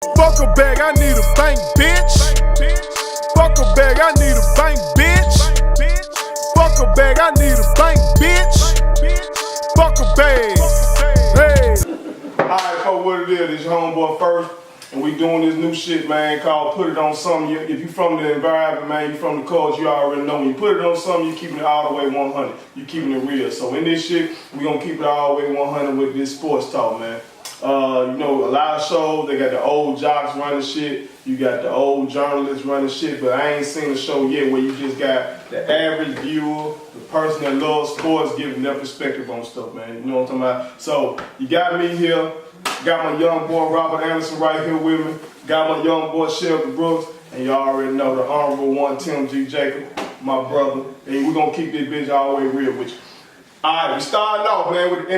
Fuck a bag, I need a bank, bitch. Fuck a bag, I need a bank, bitch. Fuck a bag, I need a bank, bitch. Fuck a bag. Hey. Alright, folks, what it is, it's homeboy first. And we doing this new shit, man, called Put It On Something. If you from the environment, man, you from the culture, you already know. When you put it on something, you keeping it all the way 100. You keeping it real. So in this shit, we gonna keep it all the way 100 with this sports talk, man. You know, a lot of shows, they got the old jocks running shit. You got the old journalists running shit, but I ain't seen a show yet where you just got the average viewer, the person that loves sports, giving their perspective on stuff, man. You know what I'm talking about? So, you got me here. Got my young boy Robert Anderson right here with me. Got my young boy Shelvie Brooks. And y'all already know the honorable one, Tim G. Jacob, my brother. And we're going to keep this bitch all the way real with you. All right, we starting off, man, with the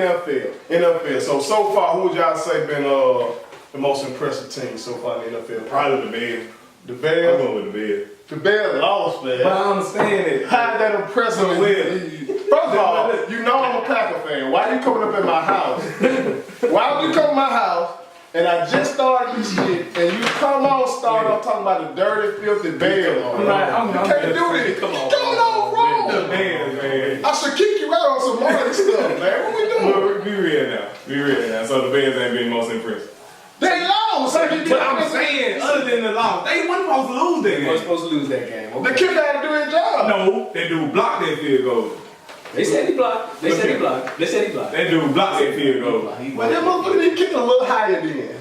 NFL. So far, who would y'all say been the most impressive team so far in the NFL? Probably the Bears. The Bears? I'm going with the Bears. The Bears lost, man. But I understand it. How did that impress them? First of all, you know I'm a Packer fan. Why you coming up in my house? Why would you come to my house and I just started this shit and you come on start off talking about the dirty, filthy Bears? You can't do this. Come on wrong. The Bears, man. I should kick you right on some money stuff, man. What we doing? Be real now. So the Bears ain't been most impressive. They lost. But I'm saying, other than the loss, they weren't supposed to lose that game. They weren't supposed to lose that game. The kicker had to do his job. No, that dude blocked that field goal. They said he blocked. They said he blocked. That dude blocked that field goal. But that motherfucker, he kicked a little higher then.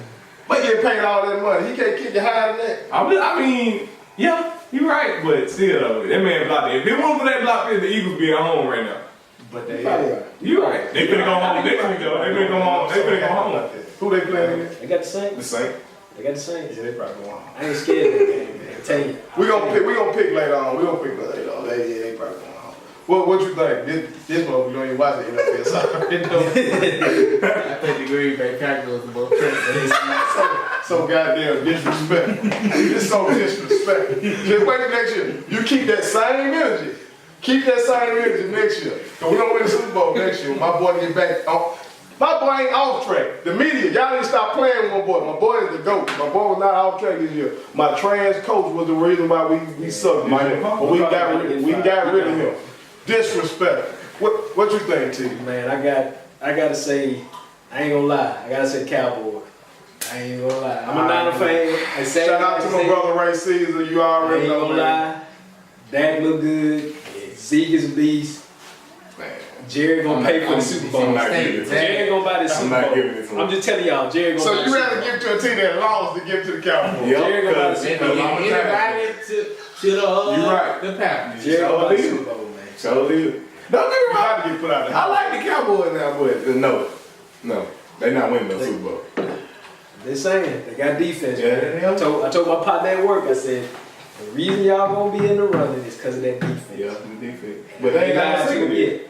But he get paid all that money. He can't kick it higher than that. I mean, yeah, you're right, but still though, that man blocked it. If it wasn't for that block, the Eagles be at home right now. But they You're right. They finna go home. They finna go home. Who they playing against? They got the Saints. The Saints. They got the Saints. Yeah, they probably won. I ain't scared of that game, man. I tell you. We gonna pick later on. They probably won. What you think? This one, you don't even watch the NFL soccer. I think the Green Bay Packers was the most impressive. So goddamn disrespectful. It's so disrespectful. Just wait till next year. You keep that same energy. Keep that same energy next year. Cause we don't win the Super Bowl next year. My boy get back on. My boy ain't off track. The media, y'all need to stop playing with my boy. My boy is the GOAT. My boy was not off track this year. My trans coach was the reason why we sucked this year. But we got rid of him. Disrespect. What you think, T? Man, I gotta say, I ain't gonna lie. I gotta say Cowboys. I ain't gonna lie. I'm a Niner fan. Shout out to my brother Ray Caesar. You already know, man. I ain't gonna lie. Dak look good. Zeke is a beast. Man. Jerry gonna pay for the Super Bowl. Jerry gonna buy the Super Bowl. I'm just telling y'all, Jerry gonna buy the Super Bowl. So you rather give to a team that lost than give to the Cowboys? Jerry gonna buy the Super Bowl. You're right. The Packers. Jerry gonna buy the Super Bowl, man. So don't get me wrong. To get put out there. I like the Cowboys now, but no, they not winning the Super Bowl. They're saying they got defense. Yeah, Man. they are. I told my partner at work. I said the reason y'all gonna be in the running is because of that defense. Yeah, the defense. But they ain't got no secondary.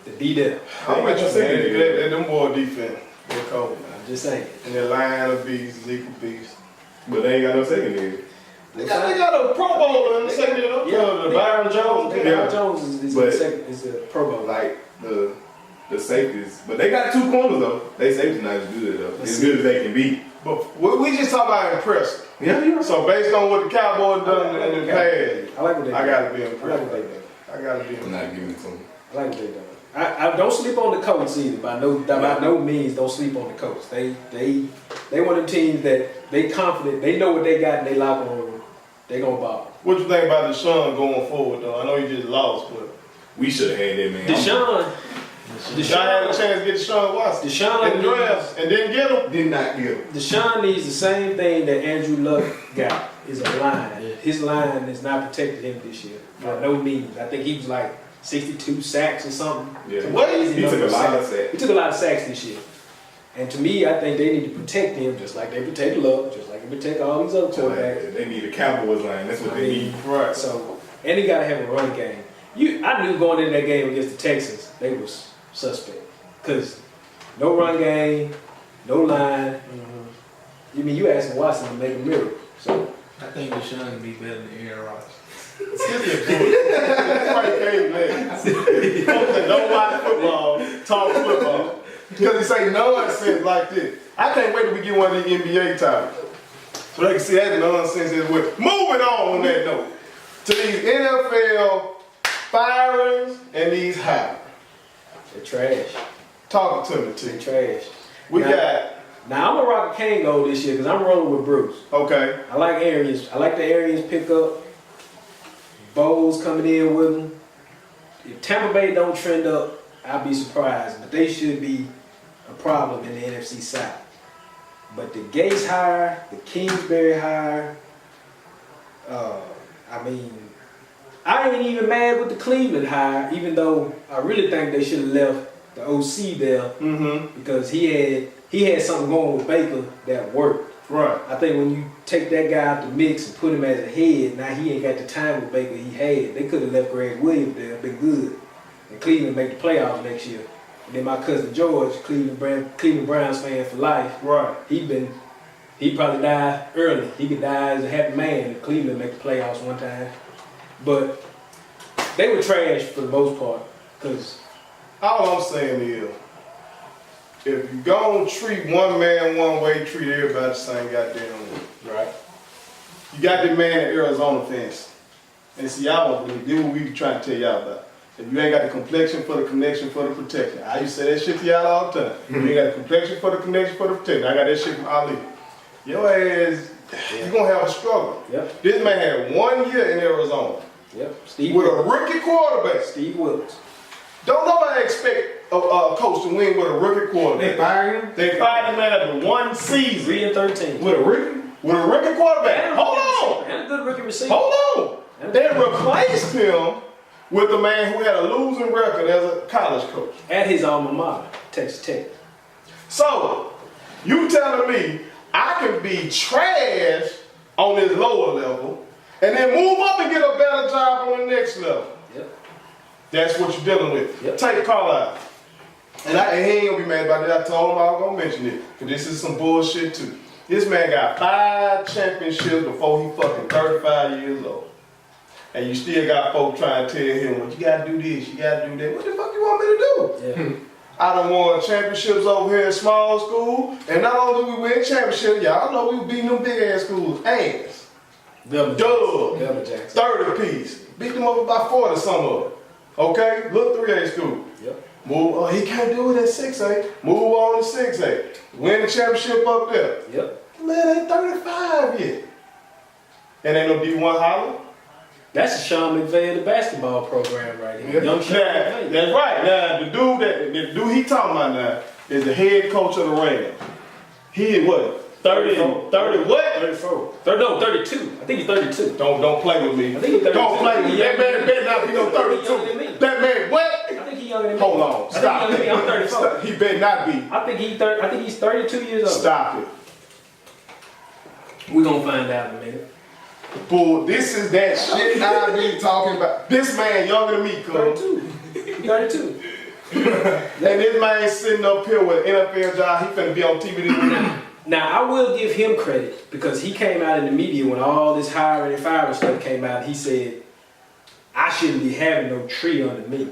The D-Dep. I'm with you saying that them boy defense. They're cold. I'm just saying. And their line of beasts, Zeke beast. But they ain't got no secondary. They got a Pro Bowler in the secondary. Yeah, the Byron Jones. Byron Jones is a Pro Bowler. Like the safeties, but they got two corners though. They safeties not as good though. As good as they can be. But we just talk about impressive. Yeah, you're right. So based on what the Cowboys done in the past, I like what they done. I gotta be impressed. I like what they done. I gotta be I'm impressed. not giving it to them. I like what they done. I don't sleep on the coach either. By no means don't sleep on the coach. They one of them teams that they confident. They know what they got in their locker room. They gonna ball. What you think about Deshaun going forward though? I know you just lost, but We should have had that man. Deshaun y'all had a chance to get Deshaun Watson. Deshaun in the draft and didn't get him. Did not get him. Deshaun needs the same thing that Andrew Luck got, is a line. His line has not protected him this year, by no means. I think he was like 62 sacks or something. Yeah. What? He took a lot of sacks. He took a lot of sacks this year. And to me, I think they need to protect him just like they protect Luck, just like they protect all these other quarterbacks. They need a Cowboys line. That's what they need. Right. So, and they got to have a run game. I knew going into that game against the Texans, they was suspect. Because no run game, no line. You mean you asking Watson to make a miracle. So I think Deshaun can be better than Aaron Rodgers. Don't watch football, talk football. Because he say nonsense like this. I can't wait till we get one of these NBA titles. So they can see that nonsense as well. Moving on that note. To these NFL firings and these hirings. They're trash. Talking to me, They're T. trash. Now, I'm gonna rock a cane goal this year because I'm rolling with Bruce. Okay. I like Arians. I like the Arians pickup. Bowles coming in with them. If Tampa Bay don't trend up, I'll be surprised. But they should be a problem in the NFC South. But the Gates hire, the Kingsbury hire, I ain't even mad with the Cleveland hire, even though I really think they should have left the OC there because he had something going with Baker that worked. Right. I think when you take that guy out the mix and put him as a head, now he ain't got the time with Baker he had. They could have left Greg Williams there, been good. And Cleveland make the playoffs next year. And then my cousin George, Cleveland Browns fan for life. Right. He probably died early. He could die as a happy man if Cleveland make the playoffs one time. But they were trash for the most part. Cause all I'm saying is, if you gonna treat one man one way, treat everybody the same goddamn way. right. You got that man in Arizona fence. And see, y'all want to do what we be trying to tell y'all about. If you ain't got the complexion for the connection for the protection. I used to say that shit to y'all all the time. You ain't got the complexion for the connection for the protection. I got that shit from Ali. Your ass, you gonna have a struggle. Yep. This man had 1 year in Arizona. Yep. Steve With a Wilkes. rookie quarterback. Steve Wilkes. Don't nobody expect a coach to win with a rookie quarterback. They fired him? They fired him after 1 season. 3-13. With a rookie quarterback. Hold on. And a good rookie receiver. Hold on. They replaced him with a man who had a losing record as a college coach. At his alma mater, Texas Tech. So, you telling me I can be trash on this lower level and then move up and get a better job on the next level? Yep. That's what you're dealing with. Yep. Take Carlisle. And he ain't gonna be mad about that. I told him I was gonna mention it. Because this is some bullshit too. This man got 5 championships before he fucking 35 years old. And you still got folks trying to tell him, well, you gotta do this, you gotta do that. What the fuck you want me to do? Yeah. I done won championships over here in small school. And not only do we win championships, y'all know we beating them big ass schools ass. Double Jackson. 30 piece. Beat them up about 40 some of them. Okay? Look 3A school. Yep. Move. Oh, he can't do it at 6A. Move on to 6A. Win the championship up there. Yep. Man, ain't 35 yet. And ain't no D1 holler. That's the Sean McVay of the basketball program right here. Young Sean McVay. That's right. Now, the dude he talking about now is the head coach of the Rams. He is what? 30 what? 34. 32. I think he's 32. Don't play with me. I think he's 32. Don't play with me. That man better not be no 32. That man what? I think he's younger than me. Hold on. Stop I think he's younger than me. I'm 34. Stop. He better not be. I think he's 32 years old. Stop it. We're gonna find out in a minute. Bull, this is that shit I be talking about. This man younger than me, cuz. 32. And this man sitting up here with an NFL job, he finna be on TV this week. Now, I will give him credit because he came out in the media when all this hiring and firing stuff came out. He said, I shouldn't be having no tree under me.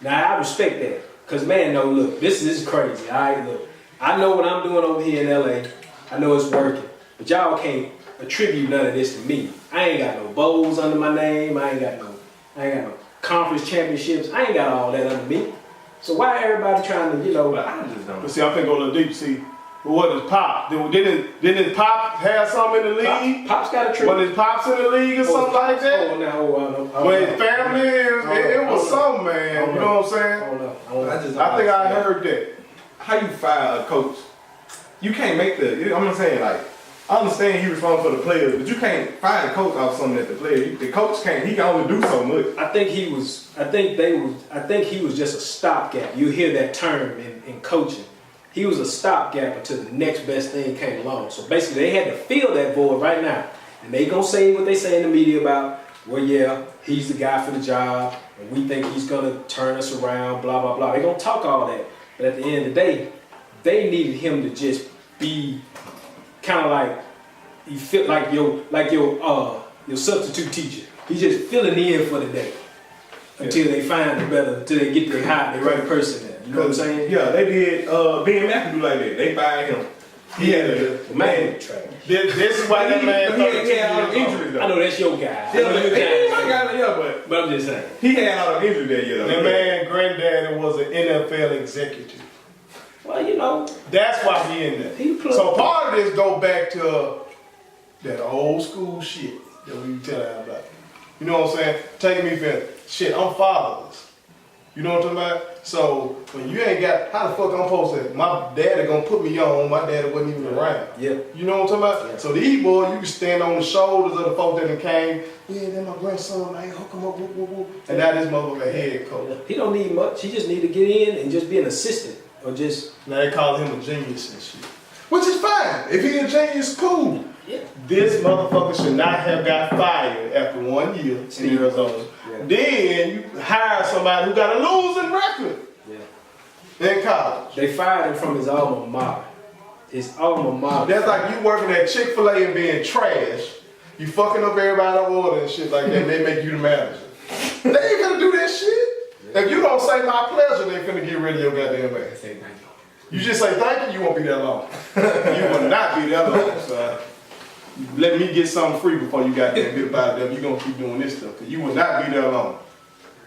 Now, I respect that because, man, no, look, this is crazy. All right, look, I know what I'm doing over here in LA. I know it's working, but y'all can't attribute none of this to me. I ain't got no bowls under my name. I ain't got no conference championships. I ain't got all that under me. So why everybody trying to, But I just don't. But see, I'm finna go a little deep. See, what is Pop? Didn't Pop have something in the league? Pop's got a tree. Was his Pops in the league or something like that? When his family it was something, man. You know what I'm saying? I don't know. I think I heard that. How you fire a coach? You can't make I'm not saying like, I understand he responsible for the players, but you can't fire the coach off something that the player. The coach can't. He can only do so much. I think he was just a stopgap. You hear that term in coaching. He was a stopgap until the next best thing came along. So basically, they had to fill that void right now, and they gonna say what they say in the media about, well, yeah, he's the guy for the job, and we think he's gonna turn us around. Blah blah blah. They gonna talk all that, but at the end of the day, they needed him to just be kind of like you feel like your substitute teacher. He's just filling in for the day until they find until they get the right person there. You know what I'm saying? Yeah, they did Ben McAdoo like that. They fired him He had a Man, trash. This is why that man. He had all the injuries I though. know that's your guy. Yeah, I know but your guy. but But I'm just saying. he had all the injuries that year though. That man, granddaddy was an NFL executive. Well, you know, That's why he in there. he played. So part of this go back to that old school shit that we tell about. You know what I'm saying? Taking me for shit. I'm fatherless. You know what I'm talking about? So when you ain't got, how the fuck I'm supposed to? My daddy gonna put me on. My daddy wasn't even around. Yeah. You know what I'm talking about? Yeah. So these boys, you can stand on the shoulders of the folks that done came. Yeah, then my grandson, man, hook him up, whoop, whoop, whoop. And now this motherfucker head coach. He don't need much. He just need to get in and just be an assistant or just. Now they call him a genius and shit. Which is fine. If he a genius, cool. Yeah. This motherfucker should not have got fired after 1 year in Arizona. Yeah. Then you hire somebody who got a losing record Yeah. in college. They fired him from his alma mater. His alma mater. That's like you working at Chick-fil-A and being trash. You fucking up everybody's order and shit like that, and they make you the manager. They ain't gonna do that shit. If you don't say my pleasure, they finna get rid of your goddamn ass. Say thank you. You just say thank you, you won't be that long. You will not be that long, son. Let me get something free before you goddamn get about it. You gonna keep doing this stuff, cause you will not be that long.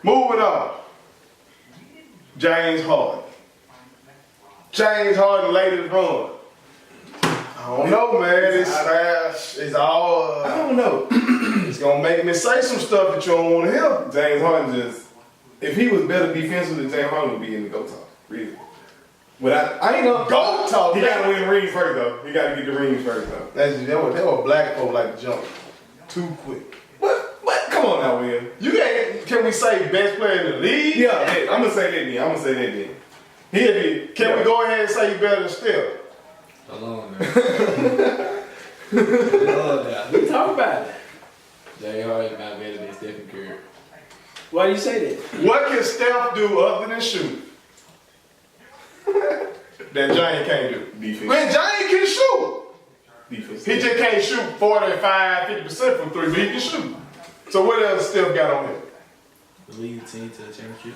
Moving on. James Harden. James Harden latest run. I don't know, man. It's all. I don't know. It's gonna make me say some stuff that you don't want to hear. James Harden just, if he was better defensively, James Harden would be in the GOAT talk. Really. Without, I ain't gonna GOAT talk. He gotta win rings first though. He gotta get the rings first though. That was black folk like to jump too quick. But come on now, Will. You can't. Can we say best player in the league? Yeah, I'm gonna say that then. He'll be. Can we go ahead and say you better than Steph? Hold on now. Hold on. We talk about it. Jay Harden not better than Stephen Curry. Why do you say that? What can Steph do other than shoot? That James can't do. Defense. Man, James can shoot. Defense. He just can't shoot 45, 50% from three, but he can shoot. So what else Steph got on him? The lead team to the championship.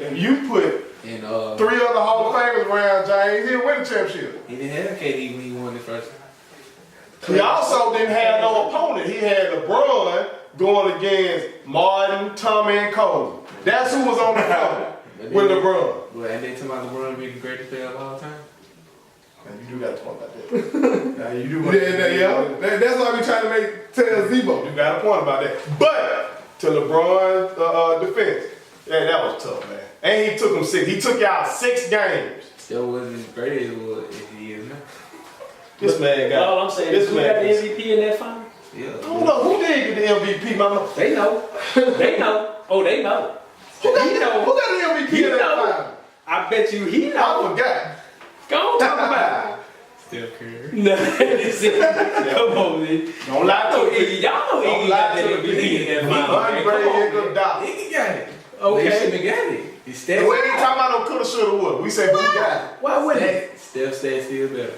And you put And three other Hall of Famers around James, he'll win the championship. he didn't have KD when he won the first. He also didn't have no opponent. He had LeBron going against Martin, Tommy, and Kobe. That's who was on the floor with LeBron. Well, and they talking about LeBron being the greatest player of all time. Now, you do got to talk about that. Now, you do. That's why we trying to tell Zebo. You got a point about that. But to LeBron's defense, yeah, that was tough, man. And he took him six. He took y'all 6 games. Still wasn't as great as he is now. This man got. All I'm saying this is who got the man. MVP in that final? Yeah. I don't know who did get the MVP, mama. They know. They know. Oh, they know. Who got, He know. who got the MVP He in that know. final? I bet you he I know. forgot. Go on, talk about Steph Curry. it. No, come on, man. Don't lie to me. Iggy, y'all know Don't Iggy lie got that to me. MVP in that final. man. Andre Come on, Iguodala. man. He got it. Okay. They shouldn't have got it. It's Steph. We ain't talking about no coulda, shoulda, woulda. We said who got it. Why wouldn't it? Steph said still better.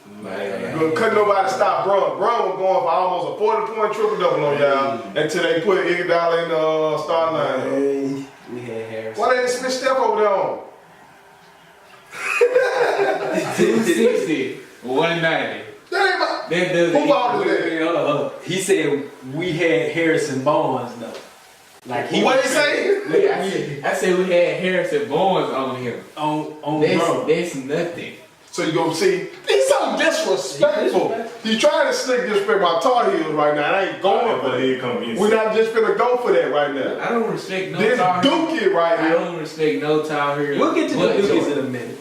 Couldn't nobody stop Bron. Bron was going for almost a 40-point triple-double on y'all until they put Iguodala in the starting line. Hey, we had Harris. Why they didn't switch Steph over there on? 260, 190. That ain't my. That doesn't Who ball is that? Wait, hold on. He said we had Harrison Barnes though. Like he What was he say? Wait, I said we had Harrison Barnes on him. on Bron. That's nothing. So you go see, he's so disrespectful. You trying to slick disrespect my Tar Heels right now. I ain't going for that. We're not just gonna go for that right now. I don't respect no This Tar Heel. Dookie right I here. don't respect no Tar Heel. We'll get to the But Dookies Jordan. in a minute.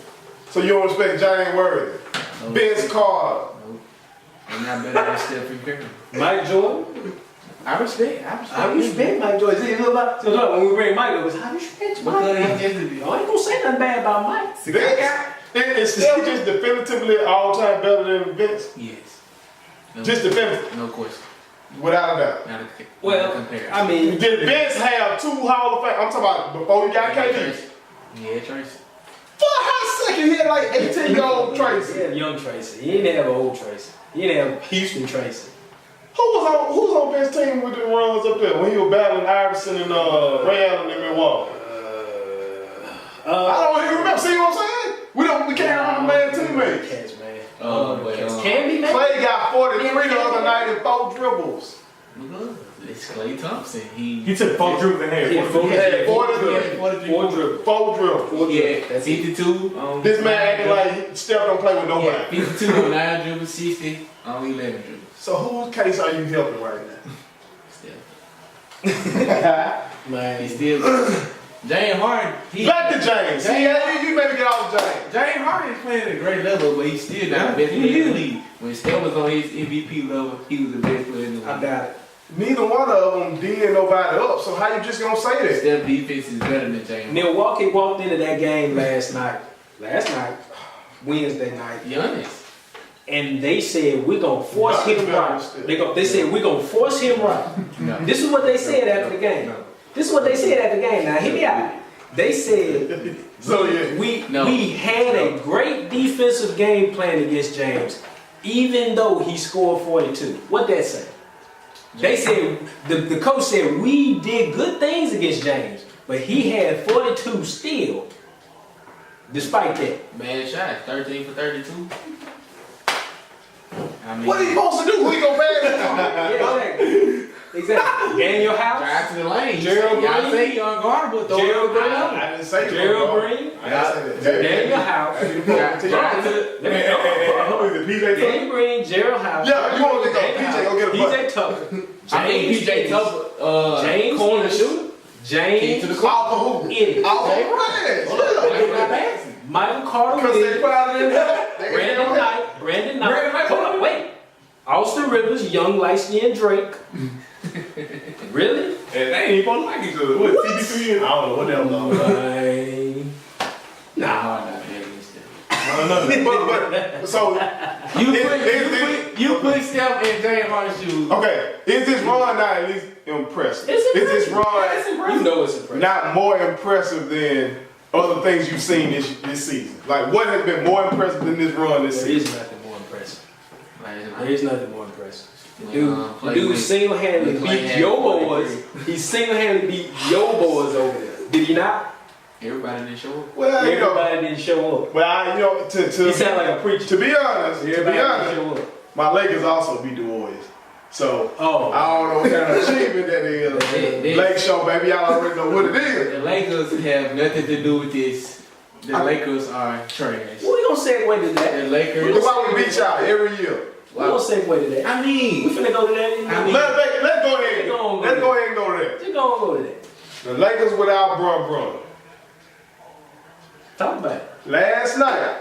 So you don't respect James Worthy, No. Vince Carter. Nope. I'm not better than Stephen Curry. Mike Jordan. I respect How you respect Mike Jordan? See, look about, so look, when we bring Mike up, it's how you respect Mike. Because he just I ain't gonna say nothing bad about Mike. It's still just definitively all-time better than Vince. yes. No, Just definitively, no question. without a doubt. Not a, Well, not a comparison. I mean, Did Vince have 2 Hall of Fame? I'm talking about before he got KD. Yeah, Tracy. For a hot second, he had like 18-year-old Tracy. he had young Tracy. He didn't have an old Tracy. He didn't have Houston Tracy. Who was on Vince's team with the runs up there when he was battling Iverson and Ray Allen in Milwaukee? I don't even remember. See what I'm saying? We can't run a man teammate. Catch, man. Can be, man. Clay got 43 the other night in 4 dribbles. It's Klay Thompson. He took 4 dribbles and had 4 dribbles. 4 dribbles. Yeah, that's 52. This man acting like Steph don't play with nobody. 52 on 9 dribbles, 60 on 11 dribbles. So whose case are you helping right now? Steph. Man, he's still. James Harden. Back to James. You better get off James. James Harden is playing at a great level, but he's still not the best player in the league. When Steph was on his MVP level, he was the best player in the league. I doubt it. Neither one of them did nobody up, so how you just gonna say that? Steph defense is better than James. Milwaukee walked into that game last night, Wednesday night, Giannis. and they said we're gonna force him right. They said we're gonna force him right. No. This is what they said after the game. This is what they said after the game. Now hear me out. They said we had a great defensive game plan against James, even though he scored 42. What that say? They said the coach said we did good things against James, but he had 42 still. Despite that, Bad shot, 13 for 32. I mean, What are you supposed to do? Who you gonna pass it to? yeah, exactly. Get in your house. drive to the lane. Gerald Y'all Green. say he unguardable. Throw Gerald it Green. down. I didn't say Gerald Green. I didn't say that. Get in your house. Drive to the Who is it? PJ Tucker? Danny Green, Gerald House. Yeah, you want to go? PJ, go get a bucket. PJ Tucker. I mean, PJ Tucker, James corner Ennis. shooter. James to the All for who? Ennis. All for Reds. They not passing. Michael Carter Because they Williams. crowded in there. Brandon Knight. Hold on, wait. Austin Rivers, young light-skinned Drake. Really? And they ain't even supposed to like each other. What, CB2 years? I don't know what the hell going on. Nah. But so You put Steph in James Harden's shoes. okay, is this run not at least impressive? Is this run You know it's impressive. not more impressive than other things you've seen this season? Like what has been more impressive than this run this There season? is nothing more impressive. Like, There is nothing more impressive. The Clay dude went- single-handedly Clay beat had your 43. boys. He single-handedly beat your boys over there. Did he not? Everybody didn't show up. Well, you know, Everybody didn't show up. to He sound like a preacher. to be honest, Everybody didn't show up. my Lakers also beat the Warriors. So Oh. I don't know what kind of achievement that is. They- Lake Show, baby, y'all already know what it is. The Lakers have nothing to do with this. The Lakers are trash. We gonna segue to that. The Lakers. That's why we beat y'all every year. We gonna segue to that. I We mean, finna go to that. I mean- Let's go ahead. Let's go Let's go ahead and go to that. Just gonna go to that. The Lakers without Bron. Talk about it. Last night,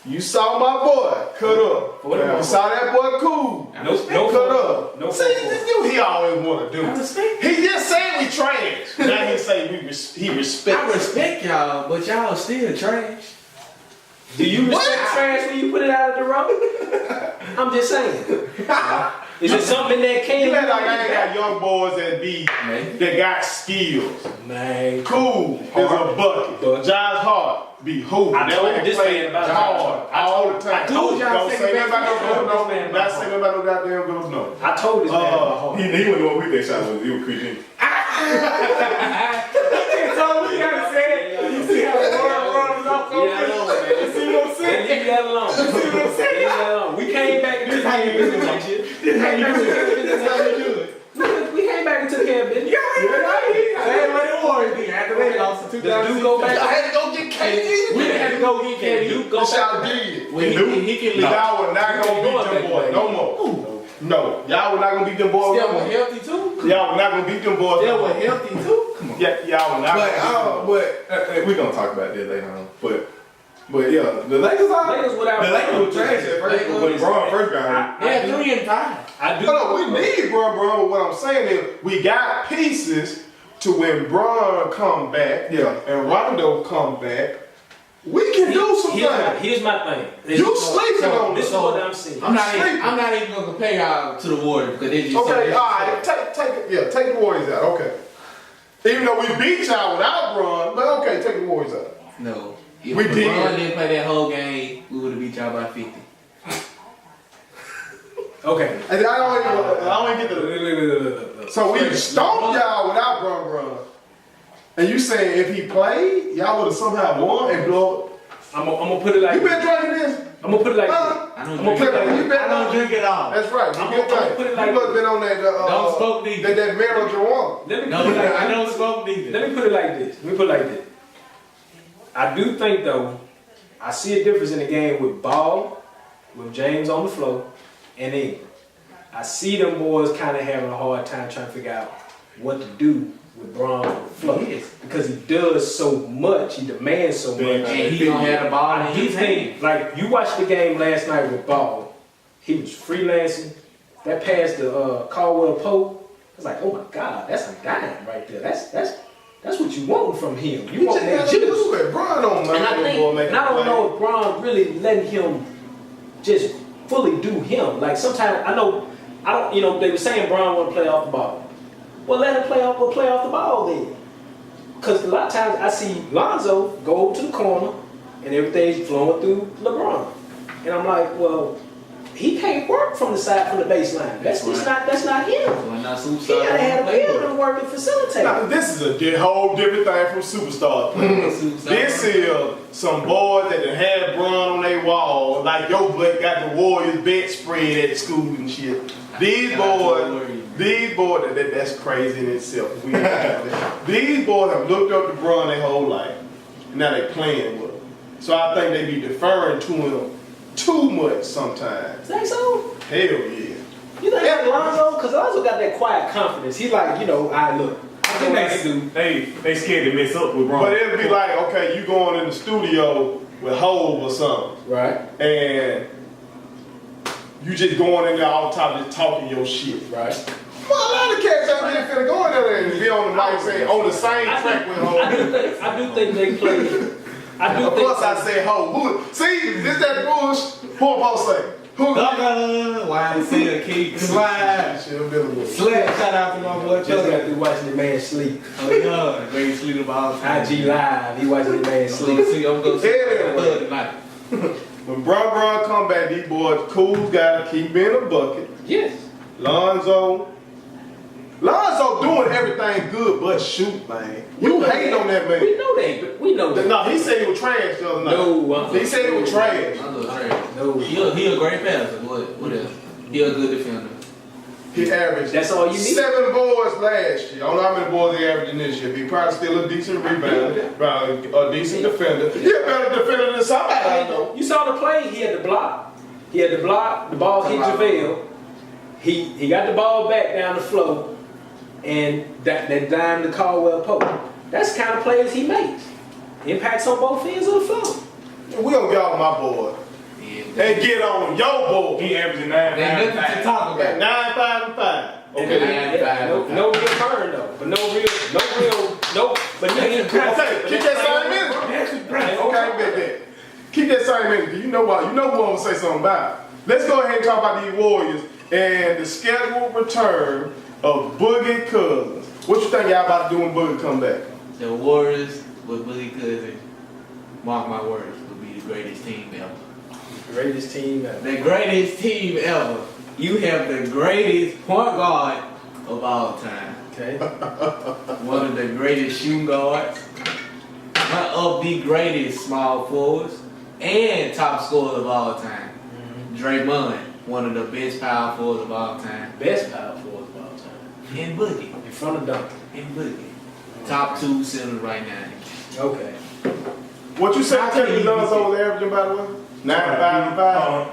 you saw my boy cut up. What about You saw that boy cool. No cut up. No See, this is what he always want to do. I respect. He just said we trash. Now he say he respect. I respect y'all, but y'all still trash. Do you respect What? trash when you put it out of the road? I'm just saying. Is it something in that can? You act like I ain't got young boys that got skills. Man. Cool is a bucket. Josh Hart be hooping. I told That man this play man about hard Josh Hart. all the time. I told y'all Don't second say nothing best about player. no This man Not about say nothing about no goddamn goes no. I told this man about Hart. He wasn't the one with that shot. He was creeping. told me how to say it. You see how the word runs off Leave that alone, man. You see what I'm saying? Leave that alone. You see what I'm saying? Leave that alone. We came back into the game business next year. This is how you do it. This is how you do it. We came back into the game business. Same way the Warriors did. After they lost in Does Duke go back? I had to go get KD. We didn't have to go get Can KD. Duke go That's back? y'all did. When he can leave. Y'all were not gonna beat going them back boys there. no more. No, y'all were not gonna beat them boys Steph no was more. healthy too. Y'all were not gonna beat them boys Steph no was more. healthy too. Come on. Yeah, y'all were not gonna beat them boys. We're gonna talk about that later on. But yeah, the Lakers are. Lakers without The Lakers Bron. were trash at first, but when Bron first got here. They had 3 and 5. I do. Hold on, we need Bron, but what I'm saying is we got pieces to when Bron come back, and Rondo come back, we can do some things. Here's my thing. You sleeping on This is this. what I'm saying. I'm sleeping. not even gonna compare y'all to the Warriors because they just Okay, all right, take the Warriors out, okay. Even though we beat y'all without Bron, but okay, take the Warriors out. No. If We did. LeBron didn't play that whole game, we would have beat y'all by 50. Okay. And I don't even get the. So we stomped y'all without Bron. And you saying if he played, y'all would have somehow won and blow. I'm gonna put it like You been drinking this? I'm gonna put it like Huh? this. I don't I'm gonna drink put it it. like You been I don't drink it all. That's right. I'm You gonna put it like you must been on that. Don't smoke neither. That marijuana. Let me No, put it like I don't smoke neither. Let me put it like this. Let me put it like this. I do think though, I see a difference in the game with Ball, with James on the floor, and Ingram. I see them boys kind of having a hard time trying to figure out what to do with Bron on the floor. Yes. Because he does so much, he demands so much. And he don't have the ball I in do his hand. think, like, you watched the game last night with Ball. He was freelancing. That pass to Caldwell Pope. It's like, oh my God, that's a dime right there. That's what you want from him. You want that juice. Bron don't And I don't know if Bron really letting him just fully do him. Like sometimes I don't. You know, they were saying Bron want to play off the ball. Well, let him play off the ball then. Because a lot of times I see Lonzo go to the corner and everything's flowing through LeBron, and I'm like, well, he can't work from the side, from the baseline. That's not him. When I He gotta have a builder to work and facilitate. Now, this is a whole different thing from superstar play. This is some boys that done had Bron on their wall, like your butt got the Warriors bedspread at school and shit. These boys, that's crazy in itself. These boys have looked up to Bron their whole life. Now they playing with him. So I think they be deferring to him too much sometimes. Think so? Hell yeah. You think like Lonzo? Because Lonzo got that quiet confidence. He's like, you know, I look. I think They scared to mess up with Bron. But it'd be like, okay, you going in the studio with Hov or something. right, And you just going in there all the time just talking your shit. right. Well, a lot of cats out there finna go in there and be on the mic saying on the same track with Hov. I do think they play. I do Of think. course I say Hov. See, this that bullshit. Who am I say? Who? YMCA Keith Slide. Should've been a little. Slap, shout out to my boy Just got Chuck. through watching the man sleep. Oh yeah, great sleep of all time. IG Live, he watching the man I'm sleep. gonna see Anyway. tonight. When Bron come back, these boys cool gotta keep being a bucket. Yes. Lonzo doing everything good but shoot, man. You hating on that man. We know that, but we know that. No, he said he was trash the other night. No, He said he was trash. I love Trey. No. He a great passer. What else? He a good defender. He averaged That's all you need? 7 boards last year. I don't know how many boards he averaging this year. He probably still a decent rebounder, a decent defender. He a better defender than somebody I know. You saw the play, he had the block. The ball hit JaVale. He got the ball back down the floor, and that dime to Caldwell Pope. That's the kind of plays he makes. Impacts on both ends of the floor. We gonna get off my board Yeah. and get on your board. He averaging 9, There's 5, nothing to 5. talk about. 9, 5, and 5. Okay. No real burn though, but no, but Okay, keep that same energy. Okay, bet. Keep that same energy. You know what? You know who I'm gonna say something about. Let's go ahead and talk about these Warriors and the scheduled return of Boogie Cousins. What you think y'all about to do when Boogie come back? The Warriors with Boogie Cousins, mark my words, will be the greatest team ever. greatest team ever. The greatest team ever. You have the greatest point guard of all time. Okay. One of the greatest shooting guards. One of the greatest small forwards. And top scorer of all time. Draymond, one of the best power forwards of all time. Best power forward of all time. And Boogie. In front of Duncan. And Boogie. Top 2 centers right now. Okay. What you say Kevin Lonzo was averaging, by the way? 9, 5, and 5.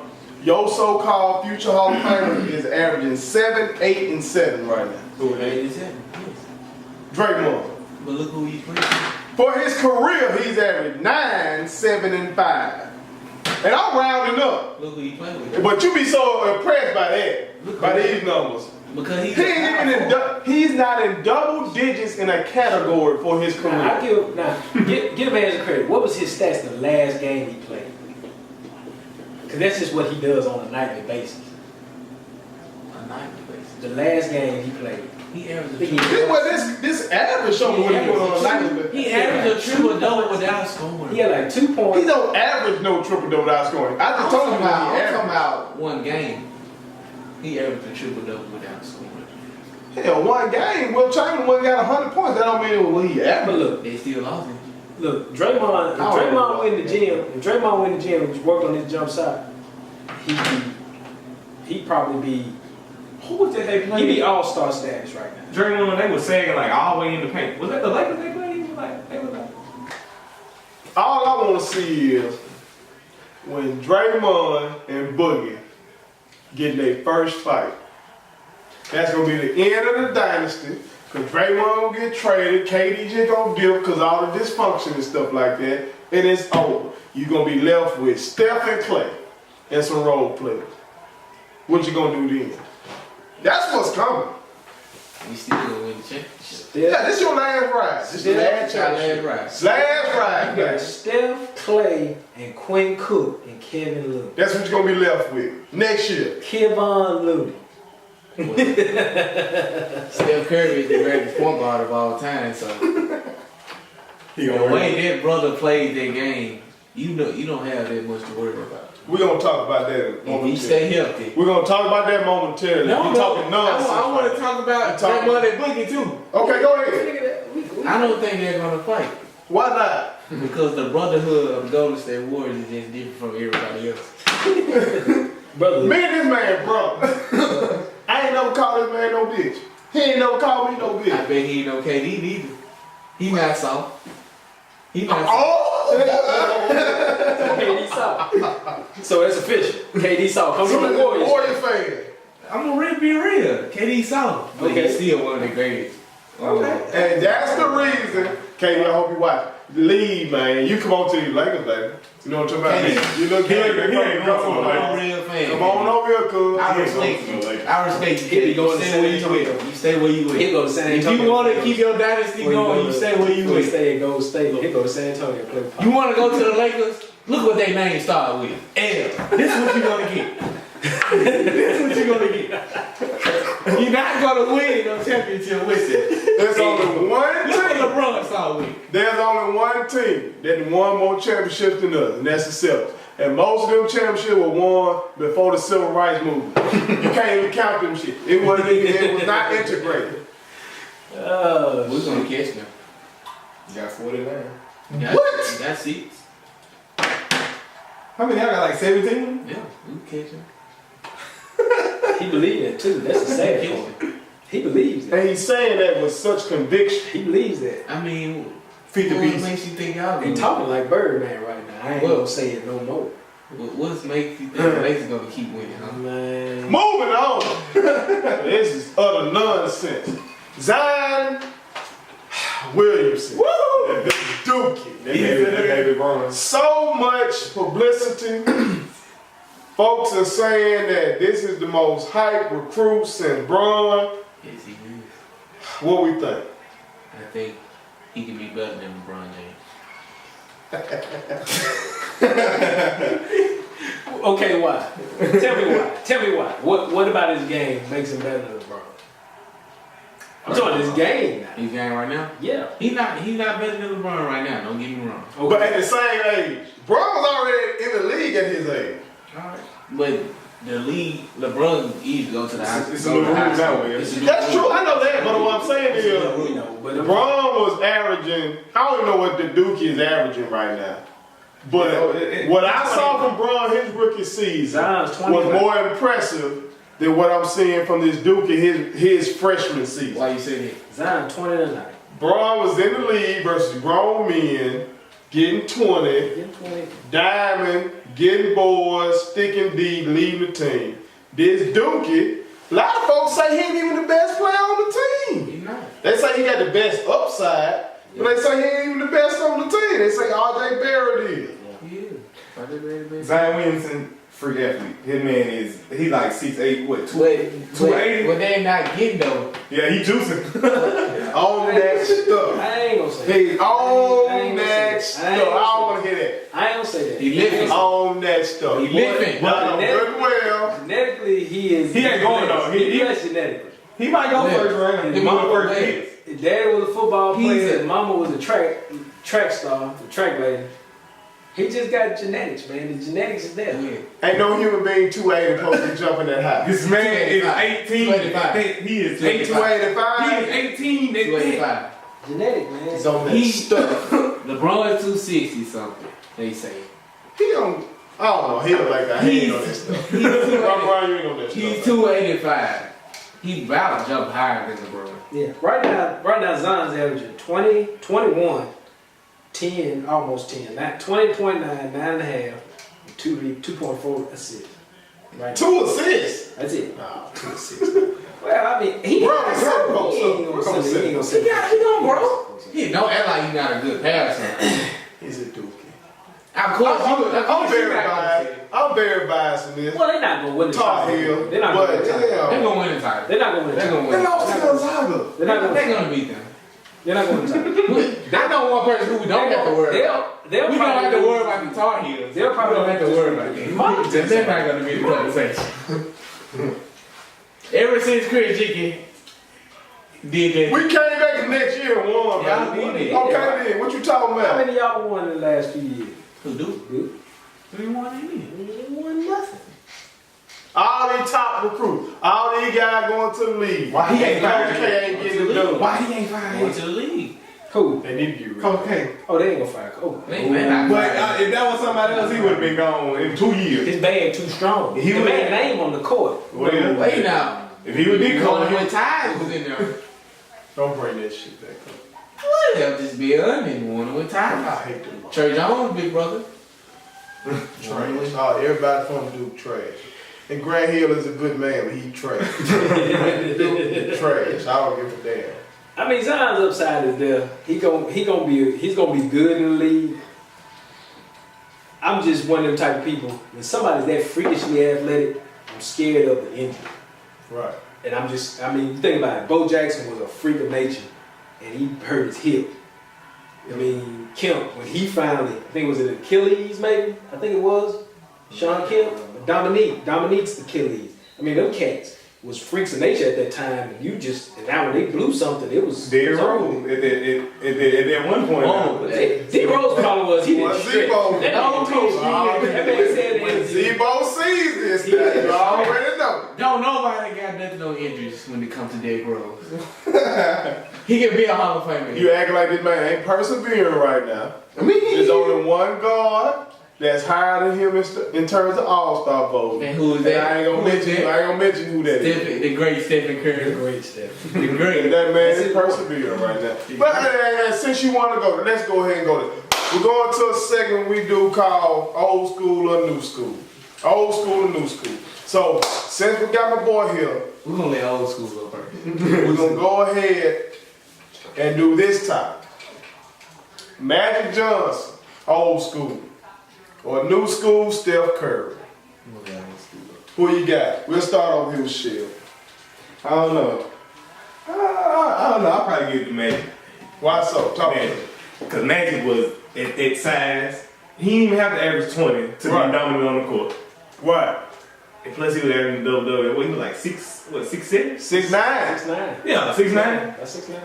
Your so-called future Hall of Famer is averaging 7, 8, and 7 right now. Who 87? Yes. Draymond. But look who he's playing. For his career, he's averaging 9, 7, and 5. And I'm rounding up. Look who he playing with. But you be so impressed by that, by these numbers. Because he's He ain't even he's not in double digits in a category for his career. Give him as a credit. What was his stats the last game he played? Because that's just what he does on a nightly basis. a nightly basis. The last game he played. He averaged a He- triple. This average show me what he doing on a nightly basis. He averaged a triple double without scoring. He had like 2 points. He don't average no triple double without scoring. I just told you what he I'm talking averaged. about one game. He averaged a triple double without scoring. Hell, one game. Will Chamberlain got 100 points. That don't mean it was what he But averaged. look, They still lost him. Look, Draymond went in the gym. If Draymond went in the gym and worked on his jump shot, he'd probably be. Who was that they He'd played? be all-star status right now. Draymond, they was sagging like all the way in the paint. Was that the Lakers they played? They was like. All I want to see is when Draymond and Boogie get their first fight. That's gonna be the end of the dynasty. Cause Draymond gonna get traded, KD just gonna dip because all the dysfunction and stuff like that, and it's over. You're gonna be left with Steph and Clay and some role players. What you gonna do then? That's what's coming. We still gonna win the championship. Yeah, this your last ride. This your last championship. Last Last You ride, got man. Steph, Clay, and Quinn Cook and Kevin Looney. That's what you're gonna be left with next year. Kevon Looney. Steph Curry is the greatest point guard of all time, so He the gonna way that brother played that game, you don't have that much to worry about. We're gonna talk about that If he momentarily. stay healthy. We're gonna talk about that momentarily. You're talking nonsense. I want to talk about You talking- Draymond and Boogie too. Okay, go ahead. I don't think they're gonna fight Why not? because the brotherhood of the Golden State Warriors is just different from everybody else. Brother, Me and this man, bro. I ain't never called this man no bitch. He ain't never called me no I bitch. bet he ain't no KD neither. He not soft. He not soft. Oh! KD Saw. So that's official. KD Saw. Come So from the Warriors. Warriors fan. I'm gonna really be real. KD soft, but Okay. he's still one of the greatest. And that's the reason, Katie, I hope you watch. Leave, man. You come on to these Lakers, baby. You know what I'm talking about? Katie. You look good. He ain't Come going on, to the I'm a man. real fan. Come on over here, cuz. I He ain't respect going to the you. Lakers. I respect you. He be You going to stay San where you Antonio. at. You stay where you He'll at. go to San If Antonio. you want to keep your dynasty going, you stay where you at. Stay at Gold State. He'll go to San Antonio. Play You want to go to the Lakers? Look what their name start with. L. This is what you're gonna get. This is what you're gonna get. You're not gonna win no championship with it. There's only one Look what team. LeBron start with. There's only one team that won more championships than us, and that's the Celtics. And most of them championships were won before the Civil Rights Movement. You can't even count them shit. It was not integrated. We're gonna catch them. You got 49. What? That's seats. How many? I got like 17? Yeah, we can catch them. He believes that too. That's the sad part. He believes that. And he's saying that with such conviction. He believes that. I mean, Feet to what piece. makes you think y'all He gonna talking like Birdman right now. I ain't gonna say it no more. What makes you think the Lakers gonna keep winning, huh? Man. Moving on. This is utter nonsense. Zion Williamson. Woo! That big dookie. That baby Bron. So much publicity. Folks are saying that this is the most hype recruit since Braun. Yes, he is. What we think? I think he can be better than LeBron James. Okay, why? Tell me why. Tell me why. What about his game makes him better than LeBron? I'm talking about his game now. His game right now? Yeah. He's not better than LeBron right now, don't get me wrong. But at the same age, Braun was already in the league at his age. Alright. But the league, LeBron easy to go to the high It's a new rule that way. It's a new That's rule. true. I know that. But what I'm saying is, You know, but Braun was averaging. I don't even know what the Duke is averaging right now. But what I saw from Braun his rookie season Zion's 20 was more impressive than what I'm seeing from this Duke in his freshman season. Why you say that? Zion 20 tonight. Braun was in the league versus grown men, getting 20, Getting 20. diamond, getting boards, sticking deep, leading the team. This Dookie, a lot of folks say he ain't even the best player on the team. He's not. They say he got the best upside, but they say he ain't even the best on the team. They say R.J. Barrett is. He is. Zion Williamson, freak athlete. His man is, he like 6'8", what, 280? 280? What they not getting though. Yeah, he juicing. On that stuff. I ain't gonna say that. He I on ain't gonna that say stuff. that. I don't want to hear that. I ain't gonna say that. He lifting. On that stuff. He lifting. But I know good well. Genetically, he is. He ain't going though. He blessed genetically. He might go Yeah. first round. He One of the might first go picks. His dad was a football He's player. a- His mama was a track star, the track lady. He just got genetics, man. The genetics is there. Yeah. Ain't no human being 280 supposed to be jumping that high. This man is 18. 25. He is 25. 18. He 285. is 18. That's it. 285. Genetic, man. He's on that He- stuff. LeBron is 260 something. They say. He don't. I don't know. He look like that. He ain't on that stuff. LeBron, you ain't on that stuff. He's 285. He about to jump higher than LeBron. Yeah. Right now Zion's averaging 20, 21, 10, almost 10. 20.9, 9.5, 2.4 assists. Right. 2 assists. That's it. Nah, 2 assists. Well, I mean, he ain't gonna say. He gonna grow. He don't act like he's not a good passer. He's a dookie. Of course, I'm very biased. I'm very biased in this. Well, they're not gonna win the Tar title. Heel. They're not gonna win the title. They're gonna win the title. They're not gonna win the title. They lost to Gonzaga. They're gonna beat them. They're not gonna win the title. That's not one person who we don't have to worry about. They'll We don't have to worry about the Tar Heels. They'll probably don't have to worry about them. They're not gonna be the conversation. Ever since Chris Jicky did that. We came back the next year and won, Yeah, man. we did. Okay, then. What you talking How about? many of y'all won in the last few years? Who do? We won any. You won nothing. All these top recruits, all these guys going to the league. Why he ain't Coach fired? K ain't getting it done. Why he ain't fired? Going to the league. Who? They need to get rid of Coach K. Oh, they ain't gonna fire Kobe. They not But if that was somebody else, he would have been gone in 2 years. His bag too strong. He The was- man name on the court. Well, Wait now. if he would be Going gone, when Tide was in there. Don't bring that shit back up. What? They'll just be an onion one with I Tide. hate them. Trey Jones, big brother. Trash. Oh, everybody from Duke trash. And Grant Hill is a good man, but he trash. Duke trash. I don't give a damn. I mean, Zion's upside is there. He's gonna be good in the league. I'm just one of them type of people. When somebody's that freakishly athletic, I'm scared of the injury. Right. And you think about it. Bo Jackson was a freak of nature, and he hurt his hip. I mean, Kemp, when he finally, I think it was an Achilles, maybe. I think it was Sean Kemp, Dominique's Achilles. I mean, them cats was freaks of nature at that time, and now when they blew something, it was Derrick Rose at that one point. Oh, D Rose problem was he didn't stretch. Zebo. That old coach, that man said When that Zebo sees this, you already know. Don't nobody got nothing on injuries when it comes to Derrick Rose. He can be a Hall of Famer. You act like this man ain't persevering right now. There's only one guard that's higher than him in terms of All-Star voting. And who is And that? I ain't gonna mention who that is. The great Stephen Curry. great stuff. The great. And that man is persevering right now. But since you want to go, let's go ahead and go there. We're going to a segment we do called Old School or New School. Old School or New School. So, since we got my boy here, We're gonna let old school go first. we're going to go ahead and do this topic. Magic Johnson, old school. Or new school, Steph Curry. Who you got? We'll start over here with Shelvie. I don't know. I don't know. I'll probably give it to Magic. Why so? Talk to me. Magic. Because Magic was at size. He didn't even have to average 20 to Right. be dominant on the court. Right. And plus, he was averaging double. He was like 6'7"? 6'9". 6'9". Yeah, 6'9". That's 6'9".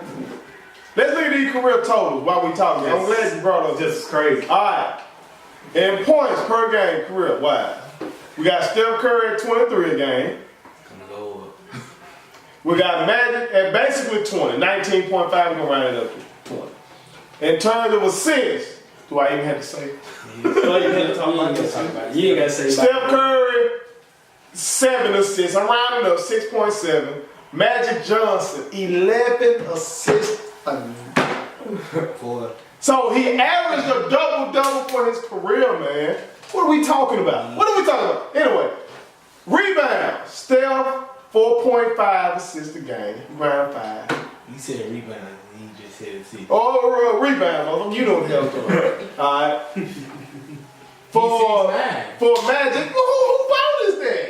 Let's look at these career totals while we talking. I'm glad you brought up Just crazy. All right. In points per game, career wide. We got Steph Curry at 23 a game. We got Magic at basically 20. 19.5, we're going to round it up to 20. In terms of assists, do I even have to say? You ain't gotta say Steph Curry, 7 assists. I'm rounding up 6.7. Magic Johnson, 11 assists a For So he averaged a double-double for his career, man. What are we talking about? Anyway, rebound. Steph, 4.5 assists a game. Round 5. you said rebound, and you just said assist. Oh, rebound. You know what the hell I'm talking about. All right. For Magic, who fault is that?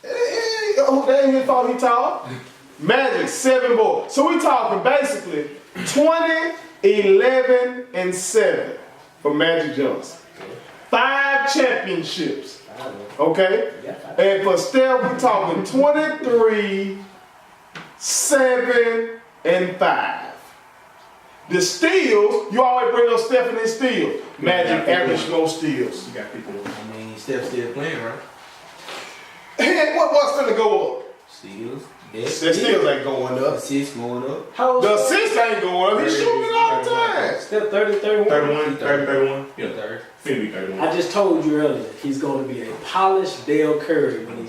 That ain't his fault he tall. Magic, 7 boards. So we talking basically 20, 11, and 7 for Magic Johnson. 5 championships. Okay? And for Steph, we talking 23, 7, and 5. The steals, you always bring up Steph and his steals. Magic average most steals. You got people. I mean, Steph's still playing, right? Hey, what's gonna go up? Steals. That still ain't going up. Assists going up. How old The Steph? assist ain't going up. He's shooting it all the time. Steph 30, 31. 31, 31. Yeah, third. Finna be 31. I just told you earlier, he's going to be a polished Dale Curry when he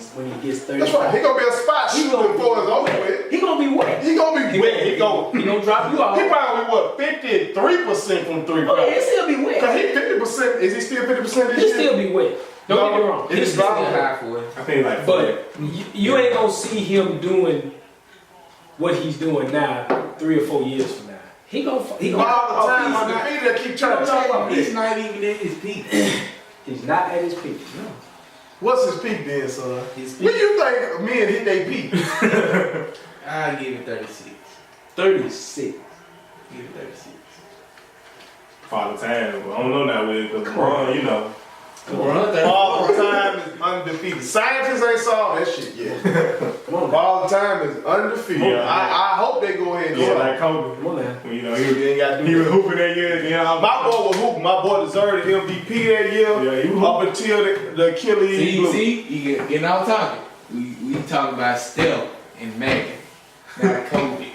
gets 35. That's right. He gonna be a spot He shooter gonna before it's over with. He gonna be wet. He gonna be wet. He gonna drop you off. He probably what 53% from three. Oh, yeah, he'll still be wet. Cause he 50%. Is he still 50% this He'll year? still be wet. Don't get me wrong. He's He's still dropping wet. High for it. I think like But you ain't gonna see him doing what he's doing now 3 or 4 years from now. He gonna All the time on the feet that keep trying to talk about He's this. not even at his peak. He's not at his peak. No. What's his peak then, son? His When peak. you think men hit their peak? I'll give it 36. 36. Give it 36. Father Time. I don't know now with because LeBron, you know. All the time is undefeated. Scientists ain't solved that shit yet. Come on, now. All the time is undefeated. Yeah. I hope they go ahead and Yeah, solve like it. Kobe. Come on now. You know, You ain't gotta do he was that. hooping that year. You know, My boy was hooping. My boy deserved the MVP that year. Yeah, he was up until the Achilles blew. See, you getting out talking. We talking about Steph and Megan, not Kobe.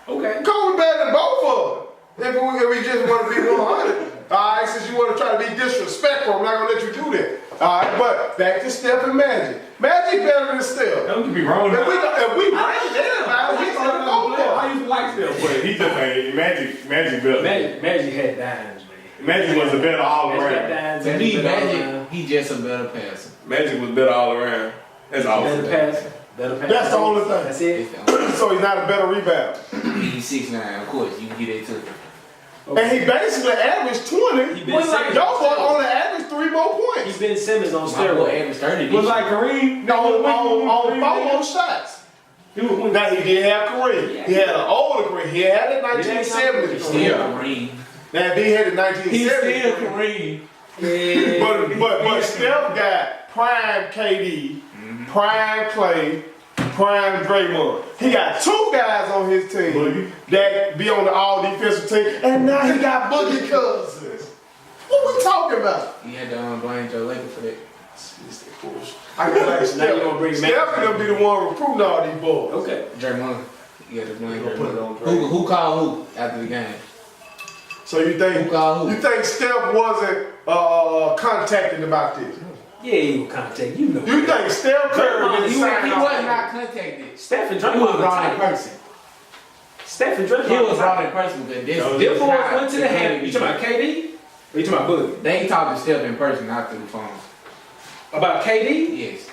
Okay. Kobe better than both of them. If we just want to be 100. Alright, since you want to try to be disrespectful, I'm not gonna let you do that. Alright, but back to Steph and Magic. Magic better than Steph. Don't get me wrong. If we rank everybody, he's gonna go for I used to like Steph, but he just ain't Magic better. Magic had dimes, man. Magic was a better all Magic had around. dimes. To me, better all Magic, around. he just a better passer. Magic was better all around. That's all. Better passer. Better passer. That's the only thing. That's it. So he's not a better rebounder. He's 6'9", of course, you can get it to him. And he basically averaged 20. He been Was like, second. y'all boy only averaged 3 more points. He's Ben Simmons on My boy steroids. averaged 30 Was this like year. Kareem. On 4 more shots. Now he did have Kareem. He had an older Kareem. He had it 1970. He's still Kareem. Now he had it He's 1970. still Kareem. But Steph got prime KD, prime Clay, prime Draymond. He got 2 guys on his team Boogie. that be on the all defensive team, and now he got Boogie Cousins. What we talking about? He had to blame Joe Laker for that. I can like Now you gonna bring Steph gonna be the one recruiting all these boys. Okay. Draymond. You got to blame Gonna put it on Draymond. Draymond. Who called who after the game? So you Who think called who? you think Steph wasn't contacted about this? Yeah, he will contact you. Know You think Steph Curry Draymond, didn't He sign off? was not contacted. Steph and He was Draymond wrong in are tight. person. Steph and Draymond He was are wrong tight. in person because this Them Them is boys not went to the hand. You talking about KD? Or you talking about Boogie? They talked to Steph in person, not through the phone. About KD? Yes.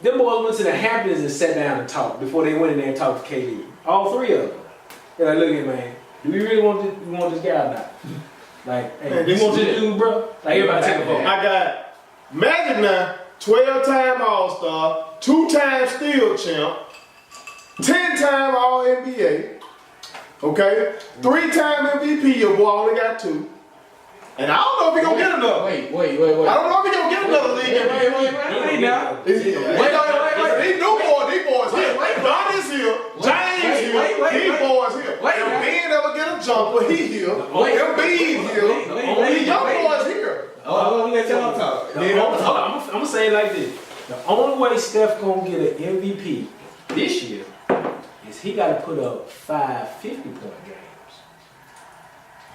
Them boys went to the Hamptons and sat down and talked before they went in there and talked to KD. All 3 of them. They're like, look here, man. Do we really want this guy or not? Like, hey, Man, you this want is this it. dude, bro? Like, everybody take a vote. I got Magic now, 12-time All-Star, 2-time Steel Champ, 10-time All-NBA, okay? 3-time MVP, your boy only got 2. And I don't know if he gonna get another. Wait. I don't know if he gonna get another league MVP. Wait now. These new boys, these boys here. Don is here. James here. These boys here. Wait, If wait. Ben ever get a jumper, he here. Embiid here. These young boys here. Oh, let y'all talk. I'm gonna say it like this: the only way Steph gonna get an MVP this year is he got to put up 5 50-point games.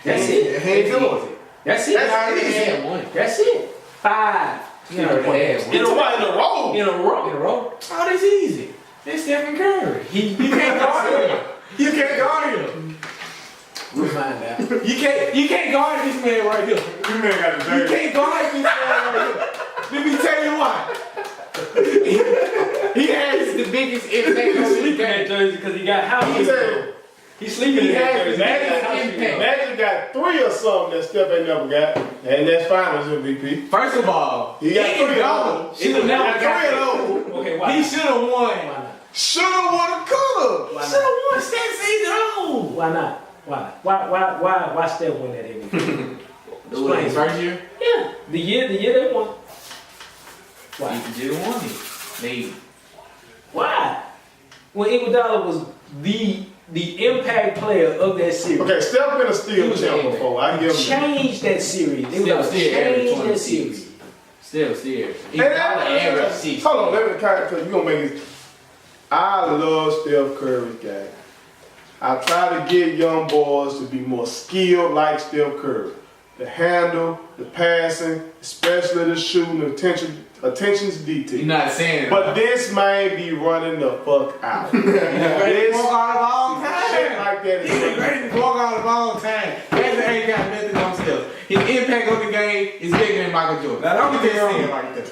That's it. He ain't doing it. That's it. That's He easy. had one. That's it. 5 He already 50-point had games one. In a row. in a row. In a row. Oh, that's easy. That's Stephen Curry. You can't guard him. You can't guard him. We'll find out. You can't guard this man right here. You man got the You dirty. can't guard this man right here. Let me tell you why. He has the biggest impact He's on this sleeping in that game. jersey because he got house. He said, He's sleeping He in that has jersey. the He got biggest house shoes impact. on. Magic got 3 or something that Steph ain't never got, and that's Finals MVP. First of all, He got 3 of them. Should have never Got 3 got of them. Okay, why? He should have won. Why not? Shoulda, woulda, coulda. Why Should not? have won stat season on. Why not? Why Steph win that MVP? Explain. His first year, Yeah, the year they won. Why? he didn't won it. They Why? When Iguodala was the impact player of that series, Okay, Steph been a He steal was champ in before. I give him that. changed that series. They Still was average changed that 26. series. still. He And probably averaged 6. hold on, let me kind because you gonna make it. I love Steph Curry's game. I try to get young boys to be more skilled like Steph Curry. The handle, the passing, especially the shooting, attention to detail. You're not saying it. But this man be running the fuck out. This walk out of all time. Shit like that is He's the greatest walk out of all time. That's ain't got nothing on Steph. His impact on the game is bigger than Michael Jordan. Now don't just say it like that.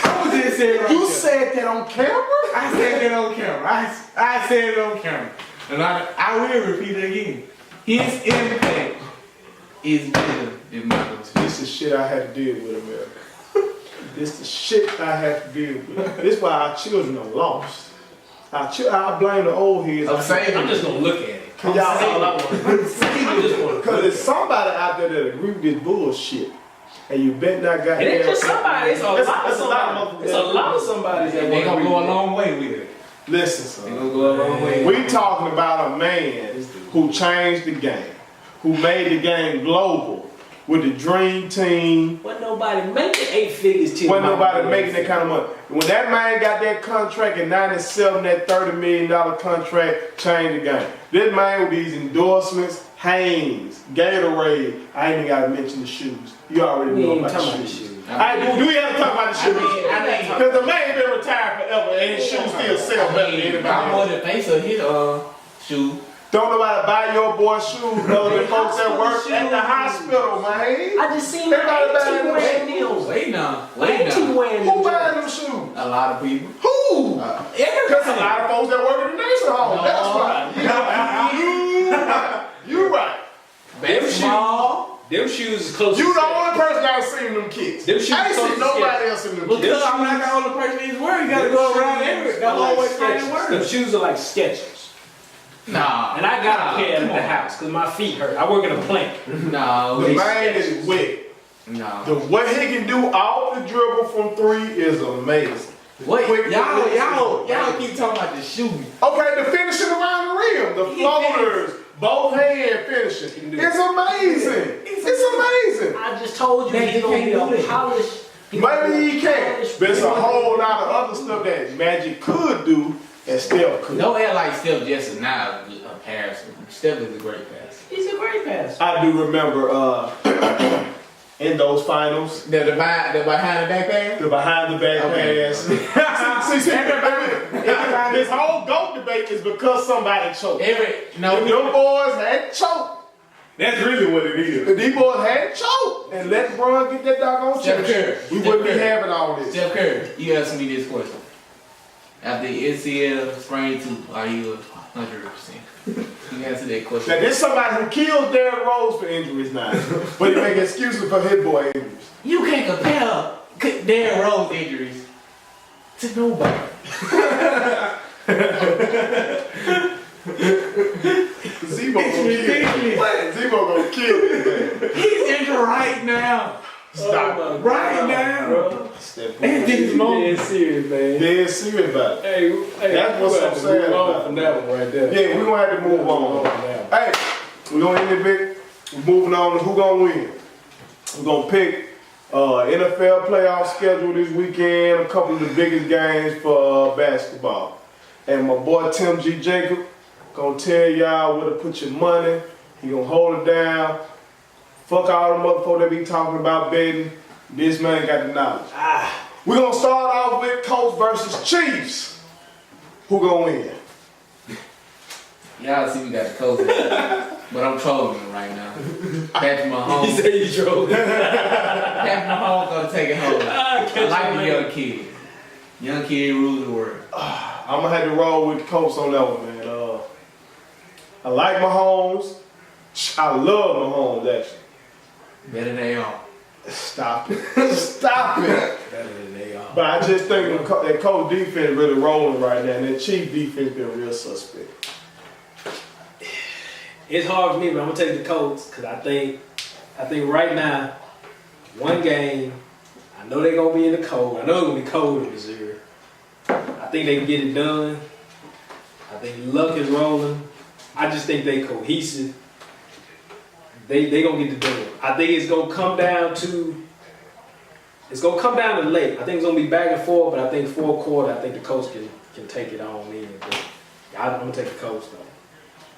I was just saying right You there. said that on camera? I said that on camera. I said it on camera. And I will repeat it again. His impact is bigger than Michael Jordan. This is shit I have to deal with, America. This is shit I have to deal with. This is why our children are lost. I blame the old heads. I'm saying I'm just gonna look at it. Cause y'all all I want. I just want to. Cause there's somebody out there that agree with this bullshit. And you bet not got It ain't just somebody, it's a lot of It's somebody. It's a lot of somebody that they gonna want to go a long way with it. Listen, They son. gonna go a long way. We talking about a man who changed the game, who made the game global with the dream team. Wasn't nobody making 8 figures till Wasn't nobody making that kind of money. When that man got that contract in '97, that $30 million contract changed the game. This man with these endorsements, Hanes, Gatorade. I ain't even gotta mention the shoes. You already We know ain't about the talking about the shoes. shoes. Do we have to talk about the shoes? I mean, Because the man been retired forever and his shoes still sell better than anybody I'm more else. the face of his shoe. Don't nobody buy your boy shoes other than folks that work at the hospital, man. I just seen Everybody my buying 18 them wearing shoes. them. Wait now. My 18 wearing Who them. buying them shoes? A lot of people. Who? Because a Everybody. lot of folks that work in the nursing home. No. That's right. You right. Basketball. Them shoes is close. You to the set. only person that seen them kids. Them shoes I ain't close seen to nobody else in them Because kids. I'm not the only person in this world. You gotta go around everywhere. The whole way finding Them words. shoes are like Skechers. Nah. And I got a pair come at the on. house because my feet hurt. I work in a plant. No. The man is wet. No. The what he can do off the dribble from 3 is amazing. Wait, Quick, y'all keep talking about the shoes. Okay, the finishing around the rim, the He floaters, both hand finishing. It's amazing. It's amazing. I just told you Man, he's gonna he be can't do a that. polished. Maybe he can, but it's a whole lot of other stuff that Magic could do and still could. Don't act like Steph just is not a passer. Steph is a great passer. He's a great passer. I do remember in those finals, The behind the back pass? the behind the back Okay. pass. See, this whole GOAT debate is because somebody choked. If them boys had choked, that's really what it is. If these boys had choked and let LeBron get that doggone Steph Curry. chip, we Steph wouldn't be Curry. having all this. Steph Curry, you asked me this question. After the ACL sprain tooth, are you 100%? You answer that question. Now, there's somebody who killed Derrick Rose for injuries now, but he make excuses for his boy injuries. You can't compare Derrick Rose injuries to nobody. Zebo gonna kill. Zebo gonna kill this man. He's injured right now. Stop Oh it. my Right God, now. bro. Step And this Dead moment. serious, man. Dead serious about it. Hey, That's what's so sad about from it. that one right there. Yeah, we gonna have to move on. Hey, we gonna end it bit. We're moving on to who gonna win. We're gonna pick NFL playoff schedule this weekend, a couple of the biggest games for basketball. And my boy Tim G. Jacob gonna tell y'all where to put your money. He gonna hold it down. Fuck all the motherfuckers that be talking about betting. This man got the knowledge. We're gonna start off with Colts versus Chiefs. Who gonna win? Y'all see we got the coach, but I'm trolling him right now. Patrick Mahomes. He said you drove. Patrick Mahomes gonna take it home. I catch like him a young kid. Young kid rules the world. I'm gonna have to roll with the Colts on that one, man. I like Mahomes. I love Mahomes, actually. Better than they are. Stop it. Stop it. Better than they are. But I just think that Colts defense really rolling right now, and that Chief defense been real suspect. It's hard for me, but I'm gonna take the Colts because I think right now, one game, I know they're gonna be in the cold. I know it's gonna be cold in Missouri. I think they can get it done. I think luck is rolling. I just think they cohesive. They gonna get it done. I think it's gonna come down to late. I think it's gonna be back and forth, but I think fourth quarter, I think the Colts can can take it on in. But I'm gonna take the Colts though.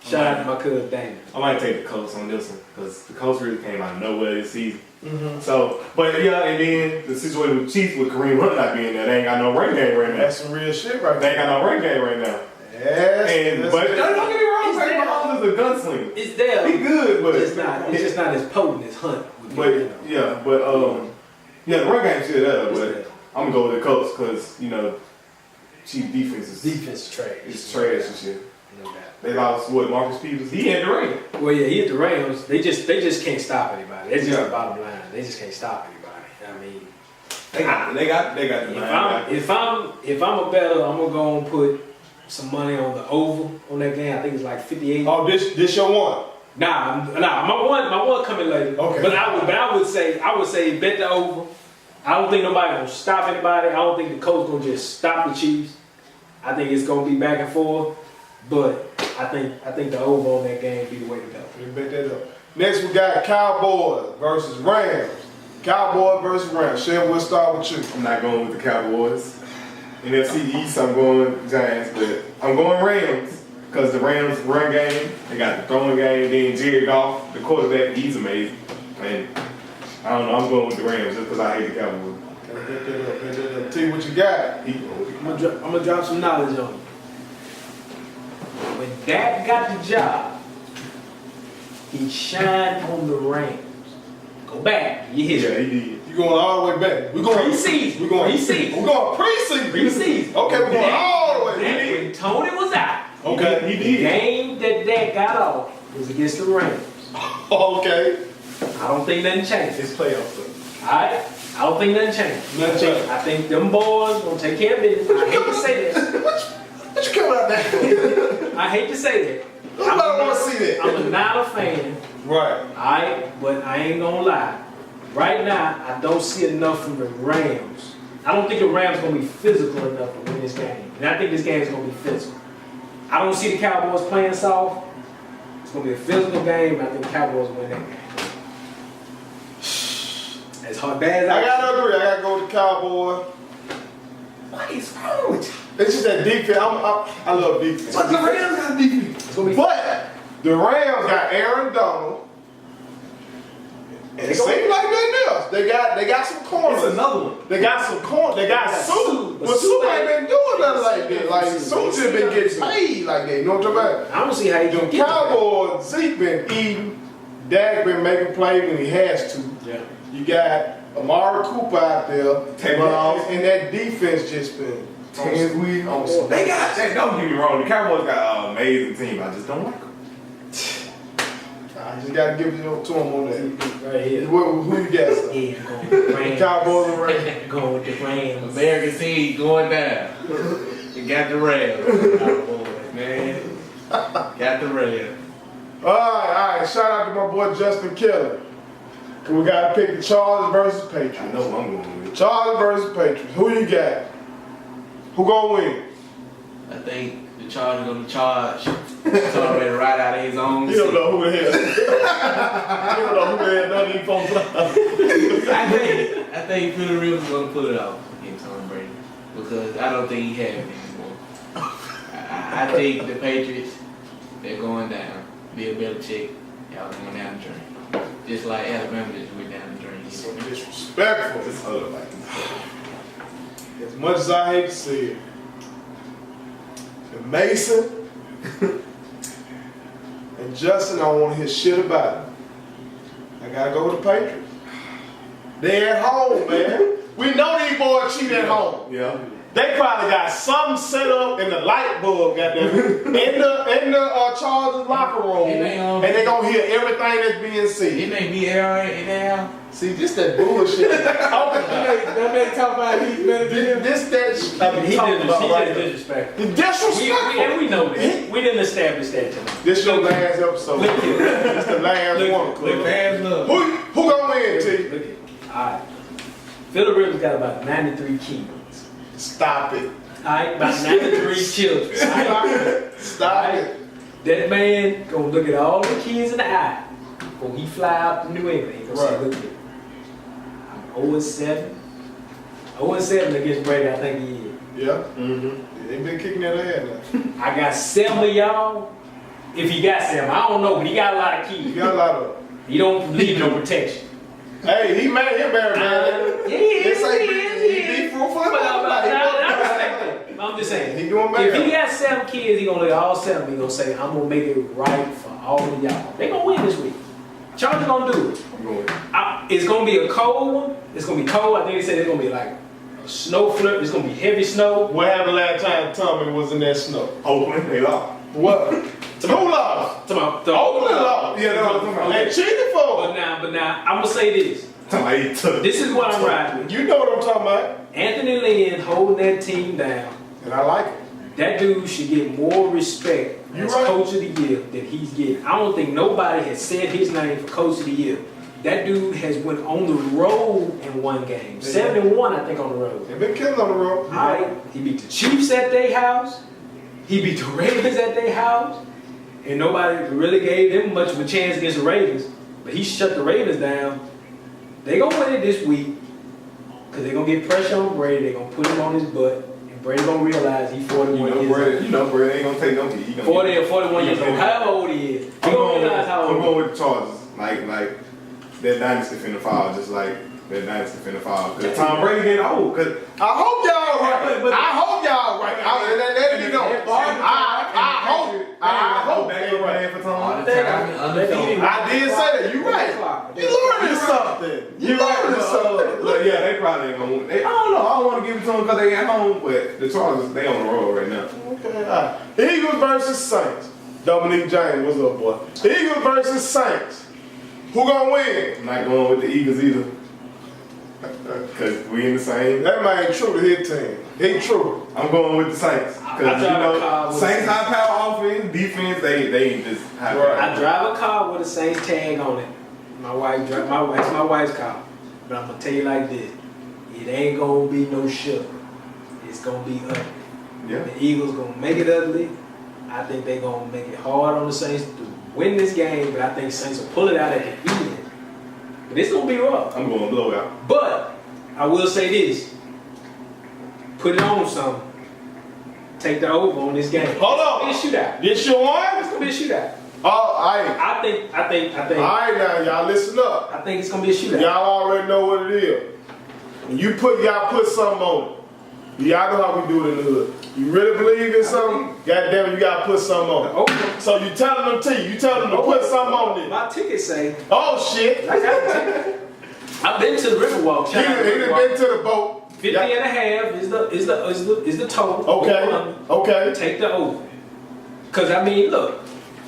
Shout out to my cousin Damon. I might take the Colts on this one because the Colts really came out of nowhere this season. Mm-hmm. So, but yeah, and then the situation with Chiefs with Kareem Hunt not being there, they ain't got no run game right now. That's some real shit right They there. ain't got no run game right now. Yes. But don't get me wrong, It's Patrick there. Mahomes is a gunslinger. It's there. He good, but It's just not as potent as Hunt. would be, But you know. yeah, but yeah, the run game's still there. It's But there. I'm gonna go with the Colts because Chief defense is Defense trash. It's trash and shit. No doubt. They lost what Marcus Peters. He had the ring. Well, yeah, he hit the Rams. They just can't stop anybody. That's just Yeah. the bottom line. They just can't stop anybody. I mean, They got the if I'm a bettor, I'm gonna go and put some money on the over on that game. I think it's like 58. Oh, this your one. Nah, my one coming later. Okay. But I would say bet the over. I don't think nobody gonna stop anybody. I don't think the coach gonna just stop the Chiefs. I think it's gonna be back and forth. But I think the over on that game be the way to go. Let me bet that up. Next we got Cowboys versus Rams. Cowboys versus Rams. Shelvie, we'll start with you. I'm not going with the Cowboys. NFC East, I'm going Giants, but I'm going Rams because the Rams run game, they got the throwing game. Then Jared Goff, the quarterback, he's amazing. And I don't know, I'm going with the Rams just because I hate the Cowboys. Okay, bet that up. T, what you got? I'm gonna drop some knowledge on you. When Dak got the job, he shined on the Rams. Go back, you hit Yeah, it. he did. You going all the way back. We're going Preseason. We're going Preseason. We're going preseason. Preseason. Okay, we're going all the way Dak, back. when Tony was out, Okay, He the did. game that Dak got off was against the Rams. Okay. I don't think nothing changed. It's playoff stuff. Alright? I don't think nothing changed. Nothing changed. I think them boys gonna take care of business. I hate to say that. What you coming out there? I hate to say that. Nobody want to see that. I'm a Niner fan. Right. Alright, but I ain't gonna lie. Right now, I don't see enough from the Rams. I don't think the Rams gonna be physical enough to win this game. And I think this game is gonna be physical. I don't see the Cowboys playing soft. It's gonna be a physical game. I think the Cowboys win that game. As hard bad as I gotta agree. I gotta go with the Cowboys. What is wrong with you? It's just that defense. I love defense. What the Rams got defense? It's gonna be But the Rams got Aaron Donald. And it seems like nothing else. They got some corners. It's another one. They got some corners. They got Sue. But Sue ain't been doing nothing like that. Like Sue just been getting paid like that. You know what I'm talking about? I don't see how you The can get Cowboys, Zeke been eating. Dak been making plays when he has to. Yeah. You got Amari Cooper out there. Take But, off. and that defense just been They got that. Don't get me wrong. The Cowboys got an amazing team. I just don't like them. I just gotta give it to him on that. Right here. Who you got? Son? Yeah, going with the Rams. Cowboys and Rams. Going with the Rams. American team going down. You got the Rams. Cowboys, man. Got the Rams. All right. Shout out to my boy Justin Kelly. We gotta pick the Chargers versus I Patriots. know who I'm going with. Chargers versus Patriots. Who you got? Who gonna win? I think the Chargers gonna charge. Tony ready to ride out of his own. You don't know who the hell. You don't know who the hell none of these folks are. I think Philly Rivers is gonna pull it off against Tom Brady because I don't think he has it anymore. I think the Patriots, they're going down. Bill Belichick, y'all going down the drain. Just like Alabama just went down the drain. So disrespectful. It's other like As much as I hate to see it. And Mason and Justin, I don't want to hear shit about it. I gotta go with the Patriots. They at home, man. We know these boys cheat at home. Yeah. They probably got something set up in the light bulb, goddamn, in the Chargers locker room, and they gonna hear everything that's being It said. may be Aaron now. See, this that bullshit. Talking about. That man talk about he's better than him. This that I mean, He talking about right did there. disrespect. The disrespectful. And we know that. We didn't establish that tonight. This your last episode. Look here. This the last Look, one. look, The fans love. Who gonna win, T? Look at alright. Philly Rivers got about 93 kids. Stop it. Alright, about 93 children. Stop Alright? it. Stop it. That man gonna look at all the kids in the eye before he fly out to New England. He gonna say, Right. look here. I'm 0-7. 0-7 against Brady, I think he is. Yeah. Mm-hmm. They been kicking that ass now. I got 7 of y'all. If he got 7, I don't know, but he got a lot of keys. You got a lot of. He don't leave no protection. Hey, he mad. He married, man. Yeah, he is. He be fruitful. I respect that. I'm just saying. He doing If bad. he got 7 kids, he gonna look at all 7. He gonna say, "I'm gonna make it right for all of y'all." They gonna win this week. Chargers gonna do it. I'm going. It's gonna be a cold one. It's gonna be cold. I think they said it's gonna be like a snow flip. It's gonna be heavy snow. What happened last time Tommy was in that snow? Oakland, they lost. What? Who lost? Oakland lost. Yeah, no, I'm They cheated for. But now, I'm gonna say this. Somebody took. This is what I'm riding with. You know what I'm talking about. Anthony Lynn holding that team down. And I like it. That dude should get more respect You as right. coach of the year than he's getting. I don't think nobody has said his name for coach of the year. That dude has went on the road and won games. 7-1, I think, on the road. They've been killing on the road. All right, he beat the Chiefs at their house. He beat the Ravens at their house. And nobody really gave them much of a chance against the Ravens. But he shut the Ravens down. They gonna win it this week because they're gonna get pressure on Brady. They're gonna put him on his butt. And Brady gonna realize he's 41 years old. You know, Brady ain't gonna take no heat. 40 or 41 years old. However old he is. He gonna realize how I'm old he going with the Chargers. Like that dynasty finna fall, just like that dynasty finna fall. Cause Tom Brady getting old. Cause I hope y'all right. But- I hope y'all right. Let me know. I hope back they up right. for All Tom. the time, undefeated. I did say that. You right. You learning something. You learning something. Look, yeah, they probably ain't gonna win. I don't know. I don't want to give it to them because they at home, but the Chargers, they on the road right now. Okay, all right. Eagles versus Saints. Dominique James, what's up, boy? Eagles versus Saints. Who gonna win? I'm not going with the Eagles either. Because we in the same. That man true to his team. He true. I'm going with the Saints. I Because, you drive a car know, with Saints the high power offense, defense, they just high power. Right. I drive a car with a Saints tag on it. My wife's car. But I'm gonna tell you like this: it ain't gonna be no sugar. It's gonna be ugly. Yeah. The Eagles gonna make it ugly. I think they gonna make it hard on the Saints to win this game, but I think Saints will pull it out at the end. But it's gonna be rough. I'm going blowout. But I will say this: put it on something. Take the over on this game. Hold on. It's gonna be a shootout. This your one? It's gonna be a shootout. Oh, all right. I think. All right now, y'all listen up. I think it's gonna be a shootout. Y'all already know what it is. When y'all put something on it. Y'all know how we do it in the hood. You really believe in something? Goddamn, you gotta put something on it. Over. So you telling them to put something on it. My ticket say. Oh shit. I got a ticket. I've been to the Riverwalk. He done been to the boat. 50 and a half is the total. Okay. Take the over. Cause I mean, look,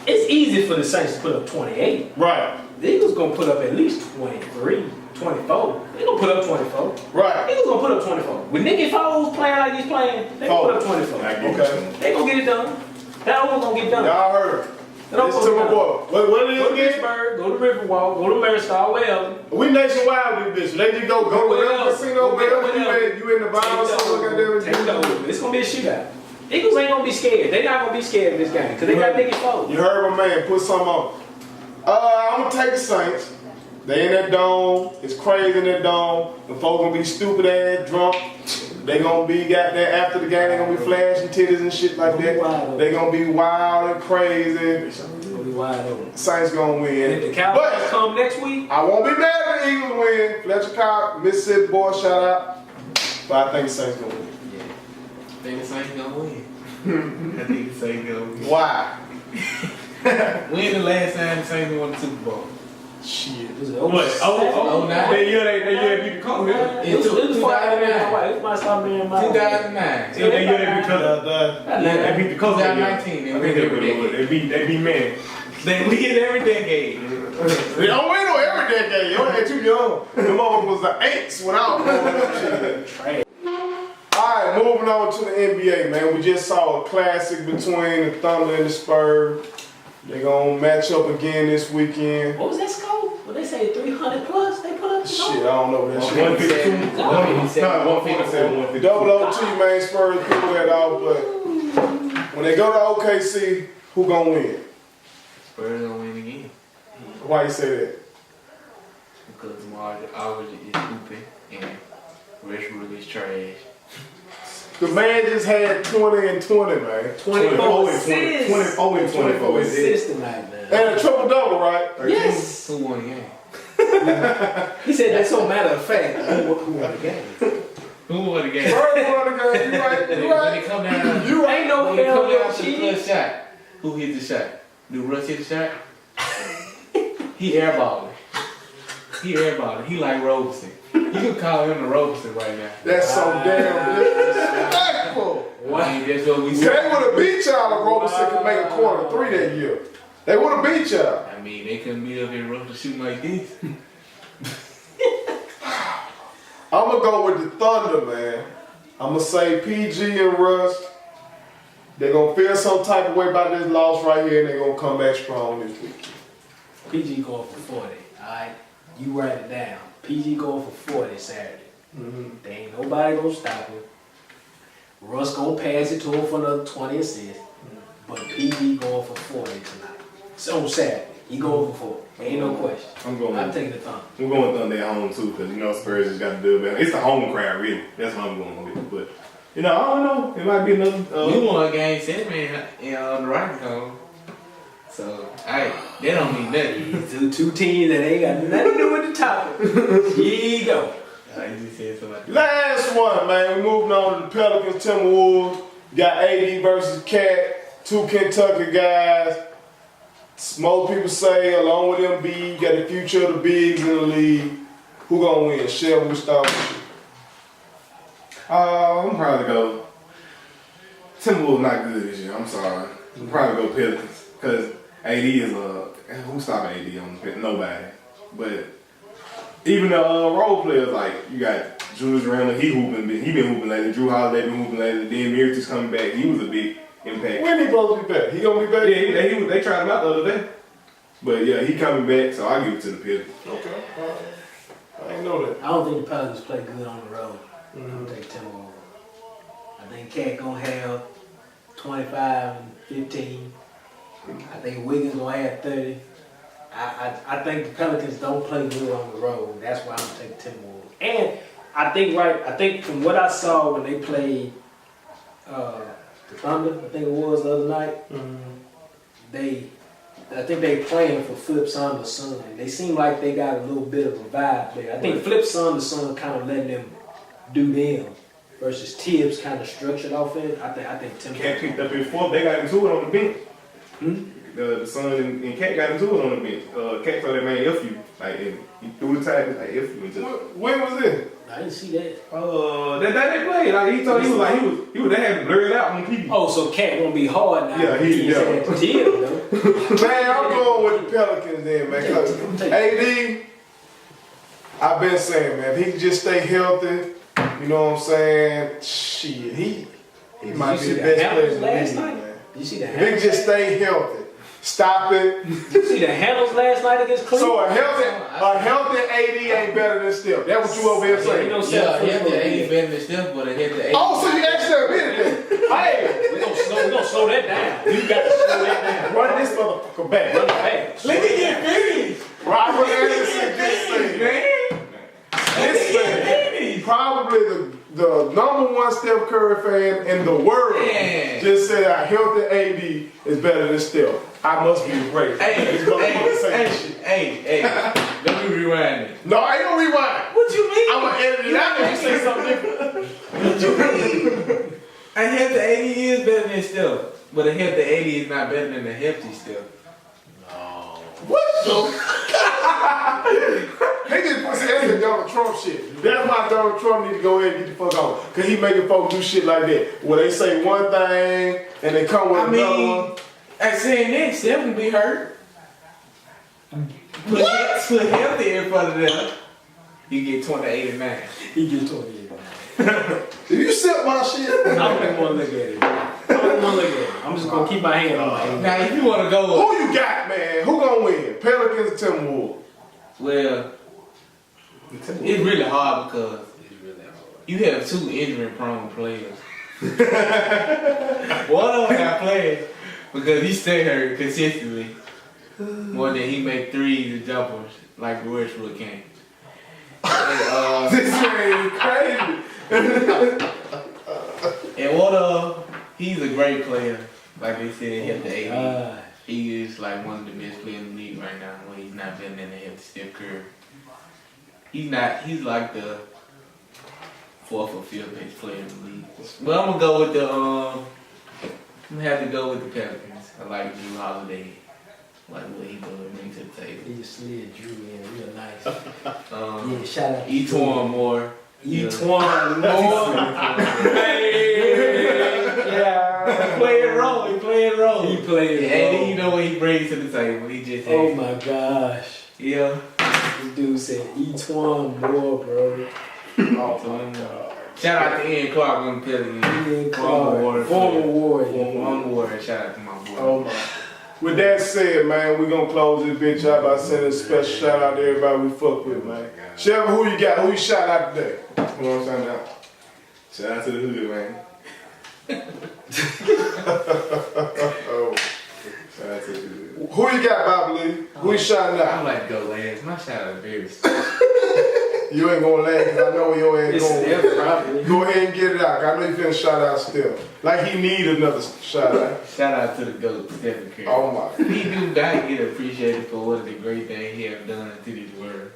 it's easy for the Saints to put up 28. Right. The Eagles gonna put up at least 23, 24. They gonna put up 24. Right. Eagles gonna put up 24. With Nicky Foles playing like he's playing, they gonna put up 24. Okay. They gonna get it done. That over gonna get done. Y'all heard it. That over Listen to gonna my get done. boy. What it Go is to again? Pittsburgh, go to Riverwalk, go to Maristar, wherever. We nationwide with this bitch. They just go to whatever casino, wherever you in the vibe, something Take the over. It's gonna be a shootout. Eagles ain't gonna be scared. They're not gonna be scared of this game because they got Nicky Foles. You heard my man, put something on. I'm gonna take the Saints. They in that dome. It's crazy in that dome. The folks gonna be stupid ass drunk. They gonna be goddamn after the game. They gonna be flashing titties and shit like that. They gonna be wild and crazy. It's gonna be wide open. Saints gonna And win. if the Cowboys But come next week, I won't be mad if the Eagles win. Fletcher Cox, Mississippi boy, shout out. But I think the Saints gonna win. I think the Saints gonna win. I think the Saints gonna win. Why? When the last time the Saints won the Super Bowl? Shit. it was Oh, nine. That year they beat the Colts. It was 2009. It might start being my 2009. That year they beat the They beat the Colts. 2019. I think they beat man. They win every decade. They don't win on every decade. You ain't too young. The mother was the eights when I was born. trash. Alright, moving on to the NBA, man. We just saw a classic between the Thunder and the Spurs. They're gonna match up again this weekend. What was that score? What they say 300 plus? They put up the Shit, I don't know that shit. 152. No, 157, 152. Double OT, man. Spurs pull that off, but when they go to OKC, who gonna win? Spurs gonna win again. Why you say that? Because Aldridge is hooping and Westbrook is trash. The man just had 20 and 20, man. 24 assists. 24 and 24 assists tonight, man. And a triple-double, right? Yes. Who won the game? He said that's so matter of fact. Who won the game? Who won the game? Bird won the game. You right. You When right. it come down, You right. Ain't no when it hell come no down to the cheating. clutch shot, who hit the shot? Do Russ hit the shot? He airballing. He airballing. He like Robeson. You could call him the Robeson right now. That's so damn disrespectful. I mean, that's what we They said. would have beat y'all if Roberson could make a quarter three that year. They would have beat y'all. I mean, they couldn't be up in Robeson shooting like this. I'm going to go with the Thunder, man. I'm going to say PG and Russ. They're going to feel some type of way about this loss right here, and they're going to come back strong this week. PG going for 40. Alright? You write it down. PG going for 40 Saturday. There ain't nobody gonna stop him. Russ gonna pass it to him for another 20 assists. But PG going for 40 tonight. So on Saturday, he going for 40. Ain't no question. I'm taking the Thunder. I'm going Thunder at home too, because you know Spurs just got to do it better. It's the home crowd, really. That's what I'm going with. But you know, I don't know. It might be another. We won game 7 on the Rocket home. So, hey, that don't mean nothing. Two teams that ain't got nothing to do with the topic. Here you go. I just said something like that. Last one, man. We're moving on to the Pelicans, Timberwolves. Got AD versus Cat. Two Kentucky guys. Most people say, along with Embiid, you got the future of the bigs in the league. Who gonna win? Shelvie, we start with you. I'm probably go. Timberwolves not good this year. I'm sorry. I'm probably go Pelicans because AD is who's stopping AD on the nobody. But even the role players like you got Julius Randle, he been hooping lately. Drew Holiday been hooping lately. Then Miritich coming back. He was a big impact. When he supposed to be back? He gonna be back? Yeah, they tried him out the other day. But yeah, he coming back, so I give it to the Pelicans. Okay. I ain't know that. I don't think the Pelicans play good on the road. I'm gonna take Timberwolves. I think Cat gonna have 25 and 15. I think Wiggins gonna have 30. I think the Pelicans don't play good on the road. That's why I'm gonna take Timberwolves. And I think from what I saw when they played the Thunder, I think it was the other night, I think they playing for Flip Saunders' son. They seem like they got a little bit of a vibe there. I think Flip Saunders' son kind of letting them do them versus Tibbs kind of structured offense. I think Tim Cat picked up his fourth. They got into it on the bench. The son and Cat got into it on the bench. Cat told that man F you. Like he threw the tag, like F you. And just, When was it? I didn't see that. that day they played. Like he told he was they had to blur it out on TV. Oh, so Cat gonna be hard now. Yeah, He said Tibbs though. Man, I'm going with the Pelicans then, man. 'Cause AD, I've been saying, man, if he can just stay healthy, you know what I'm saying? Shit, he might be the best player in the league, man. Did you see the If he can handles? just stay healthy, stop it. Did you see the handles last night against Cleveland? So a healthy AD ain't better than Steph. That's what you over here Ain't saying. no Yeah, he had the 80 80. better than Steph, but he had the 80. Oh, so you actually admitted that? Hey, We're gonna slow that down. You got to slow that down. run this motherfucker back. Run it back. Let me get finished. Robert Anderson just said, Man. this man, probably the number one Steph Curry fan in the world, Man. just said a healthy AD is better than Steph. I must be great. Hey, let me rewind it. No, I ain't gonna rewind. What you mean? I'm gonna edit it out and you say something different. What you mean? A healthy 80 is better than Steph, but a healthy 80 is not better than a healthy Steph. What the? He just puts that's the Donald Trump shit. That's why Donald Trump need to go ahead and get the fuck on. Cause he making folks do shit like that. Where they say one thing and they come with another one. I saying that, Steph can be hurt. Put healthy in front of them. You get 28 and 9. He gets 28. Did you sip my shit? I don't even want to look at it. I don't want to look at it. I'm just gonna keep my hand on my hand. Now, if you want to go, Who you got, man? Who gonna win? Pelicans or Timberwolves? well, it's really hard because It's really hard. you have two injury-prone players. One of them got played because he stay hurt consistently more than he make threes and jumpers like Westbrook can. And, This man is crazy. And he's a great player. Like they said, at the AD. He is like one of the best players in the league right now. When he's not been in the head to Steph Curry. He's like the 4th or 5th best player in the league. But I'm gonna go with I'm gonna have to go with the Pelicans. I like Drew Holiday. Like what he bring to the table. He just slid Drew in real nice. Yeah, shout out to Etwan Moore. Etwan Moore. Yeah. He played a role. He played a role. And then you know what he brings to the table. He just oh my gosh. Yeah. This dude said Etwan Moore, bro. Oh my God. Shout out to Ian Clark on the Pelicans. Ian Clark. Former Warrior. Shout out to my boy. Oh my. With that said, man, we gonna close this bitch out by sending a special shout out to everybody we fuck with, man. Shelvie, who you got? Who you shout out today? You know what I'm saying now? Shout out to the hood, man. Oh. Shout out to the hood. Who you got, Bobby Lee? Who you shouting I'm out? like to go last. My shout out is very You ain't gonna laugh because I know where your ass It's going. Steph, probably. Go ahead and get it out. I know you finna shout out still. Like he need another shout out. Shout out to the GOAT, Stephen Curry. Oh my. He do not get appreciated for what the great thing he have done to this world.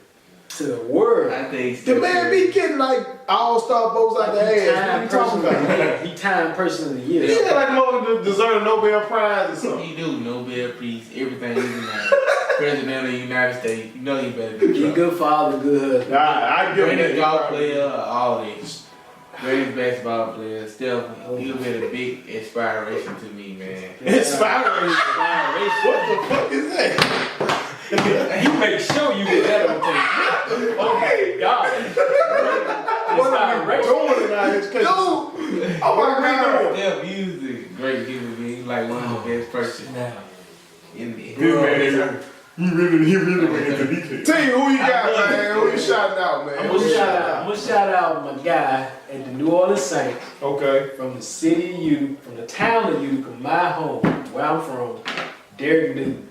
To the world. I think The Stephen man Curry- be getting like all-star votes out the ass. What you talking about? He timed person of the year. Yeah, like more deserve a Nobel Prize or something. He do Nobel Peace, everything he's in President of the United States. You know he better be He Trump. good father, good husband. Nah, I give him Greatest that. golf player, all this. Greatest basketball player. Steph, he'll be a big inspiration to me, man. Inspiration. What the fuck is that? He make sure you get that on tape. Oh my God. What are we doing tonight? Dude! Oh my God! Steph, he's a great human being. He's like one of the best persons Now, in the He really went into detail. T, who you got, man? Who you shouting out, man? I'm gonna shout out my guy at the New Orleans Saints Okay. from the city of Utica, from the town of Utica, my home, where I'm from, Derek Newton.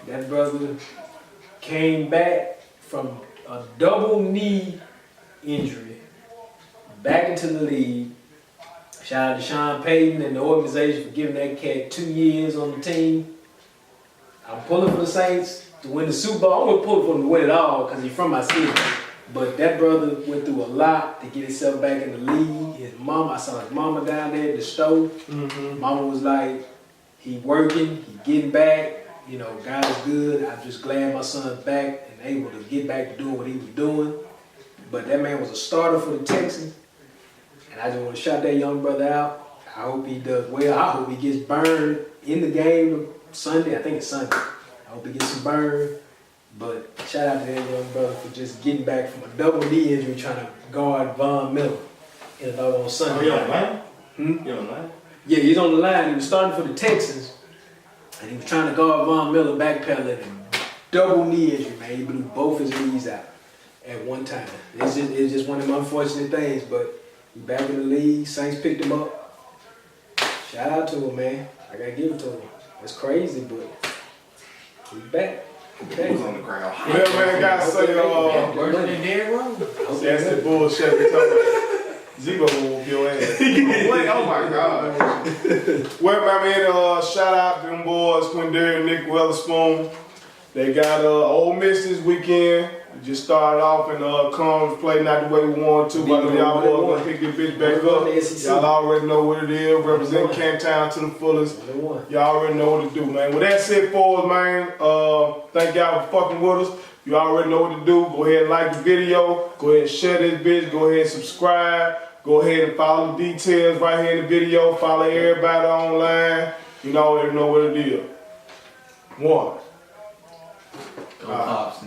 That brother came back from a double knee injury, back into the league. Shout out to Sean Payton and the organization for giving that cat 2 years on the team. I'm pulling for the Saints to win the Super Bowl. I'm gonna pull for him to win it all because he's from my city. But that brother went through a lot to get himself back in the league. His mama, I saw his mama down there at the stove. Mama was like, he working, he getting back. You know, God is good. I'm just glad my son's back and able to get back to doing what he was doing. But that man was a starter for the Texans. And I just want to shout that young brother out. I hope he does well. I hope he gets burned in the game Sunday. I think it's Sunday. I hope he gets some burn. But shout out to that young brother for just getting back from a double knee injury trying to guard Von Miller in a dog on Sunday. Oh, you on the line? Hmm? You on the line? Yeah, he's on the line. He was starting for the Texans. And he was trying to guard Von Miller backpedaling and double knee injury, man. He blew both his knees out at one time. It's just one of them unfortunate things, but he back in the league. Saints picked him up. Shout out to him, man. I gotta give it to him. It's crazy, but he's back. He was on the crowd. Whatever man got to say, Worse than Derrick Rose. that's the bullshit we talking about. Zebo will whoop your ass. Wait, oh my God. Well, my man, shout out to them boys, Quindare and Nick Weatherspoon. They got Ole Miss this weekend. We just started off in conference play, not the way we wanted to, but y'all boys gonna pick this bitch back up. Y'all already know what it is. Represent Camptown to the fullest. Y'all already know what to do, man. With that said forward, man, thank y'all for fucking with us. You already know what to do. Go ahead and like the video. Go ahead and share this bitch. Go ahead and subscribe. Go ahead and follow the details right here in the video. Follow everybody online. You already know what it is. One. Go Pops,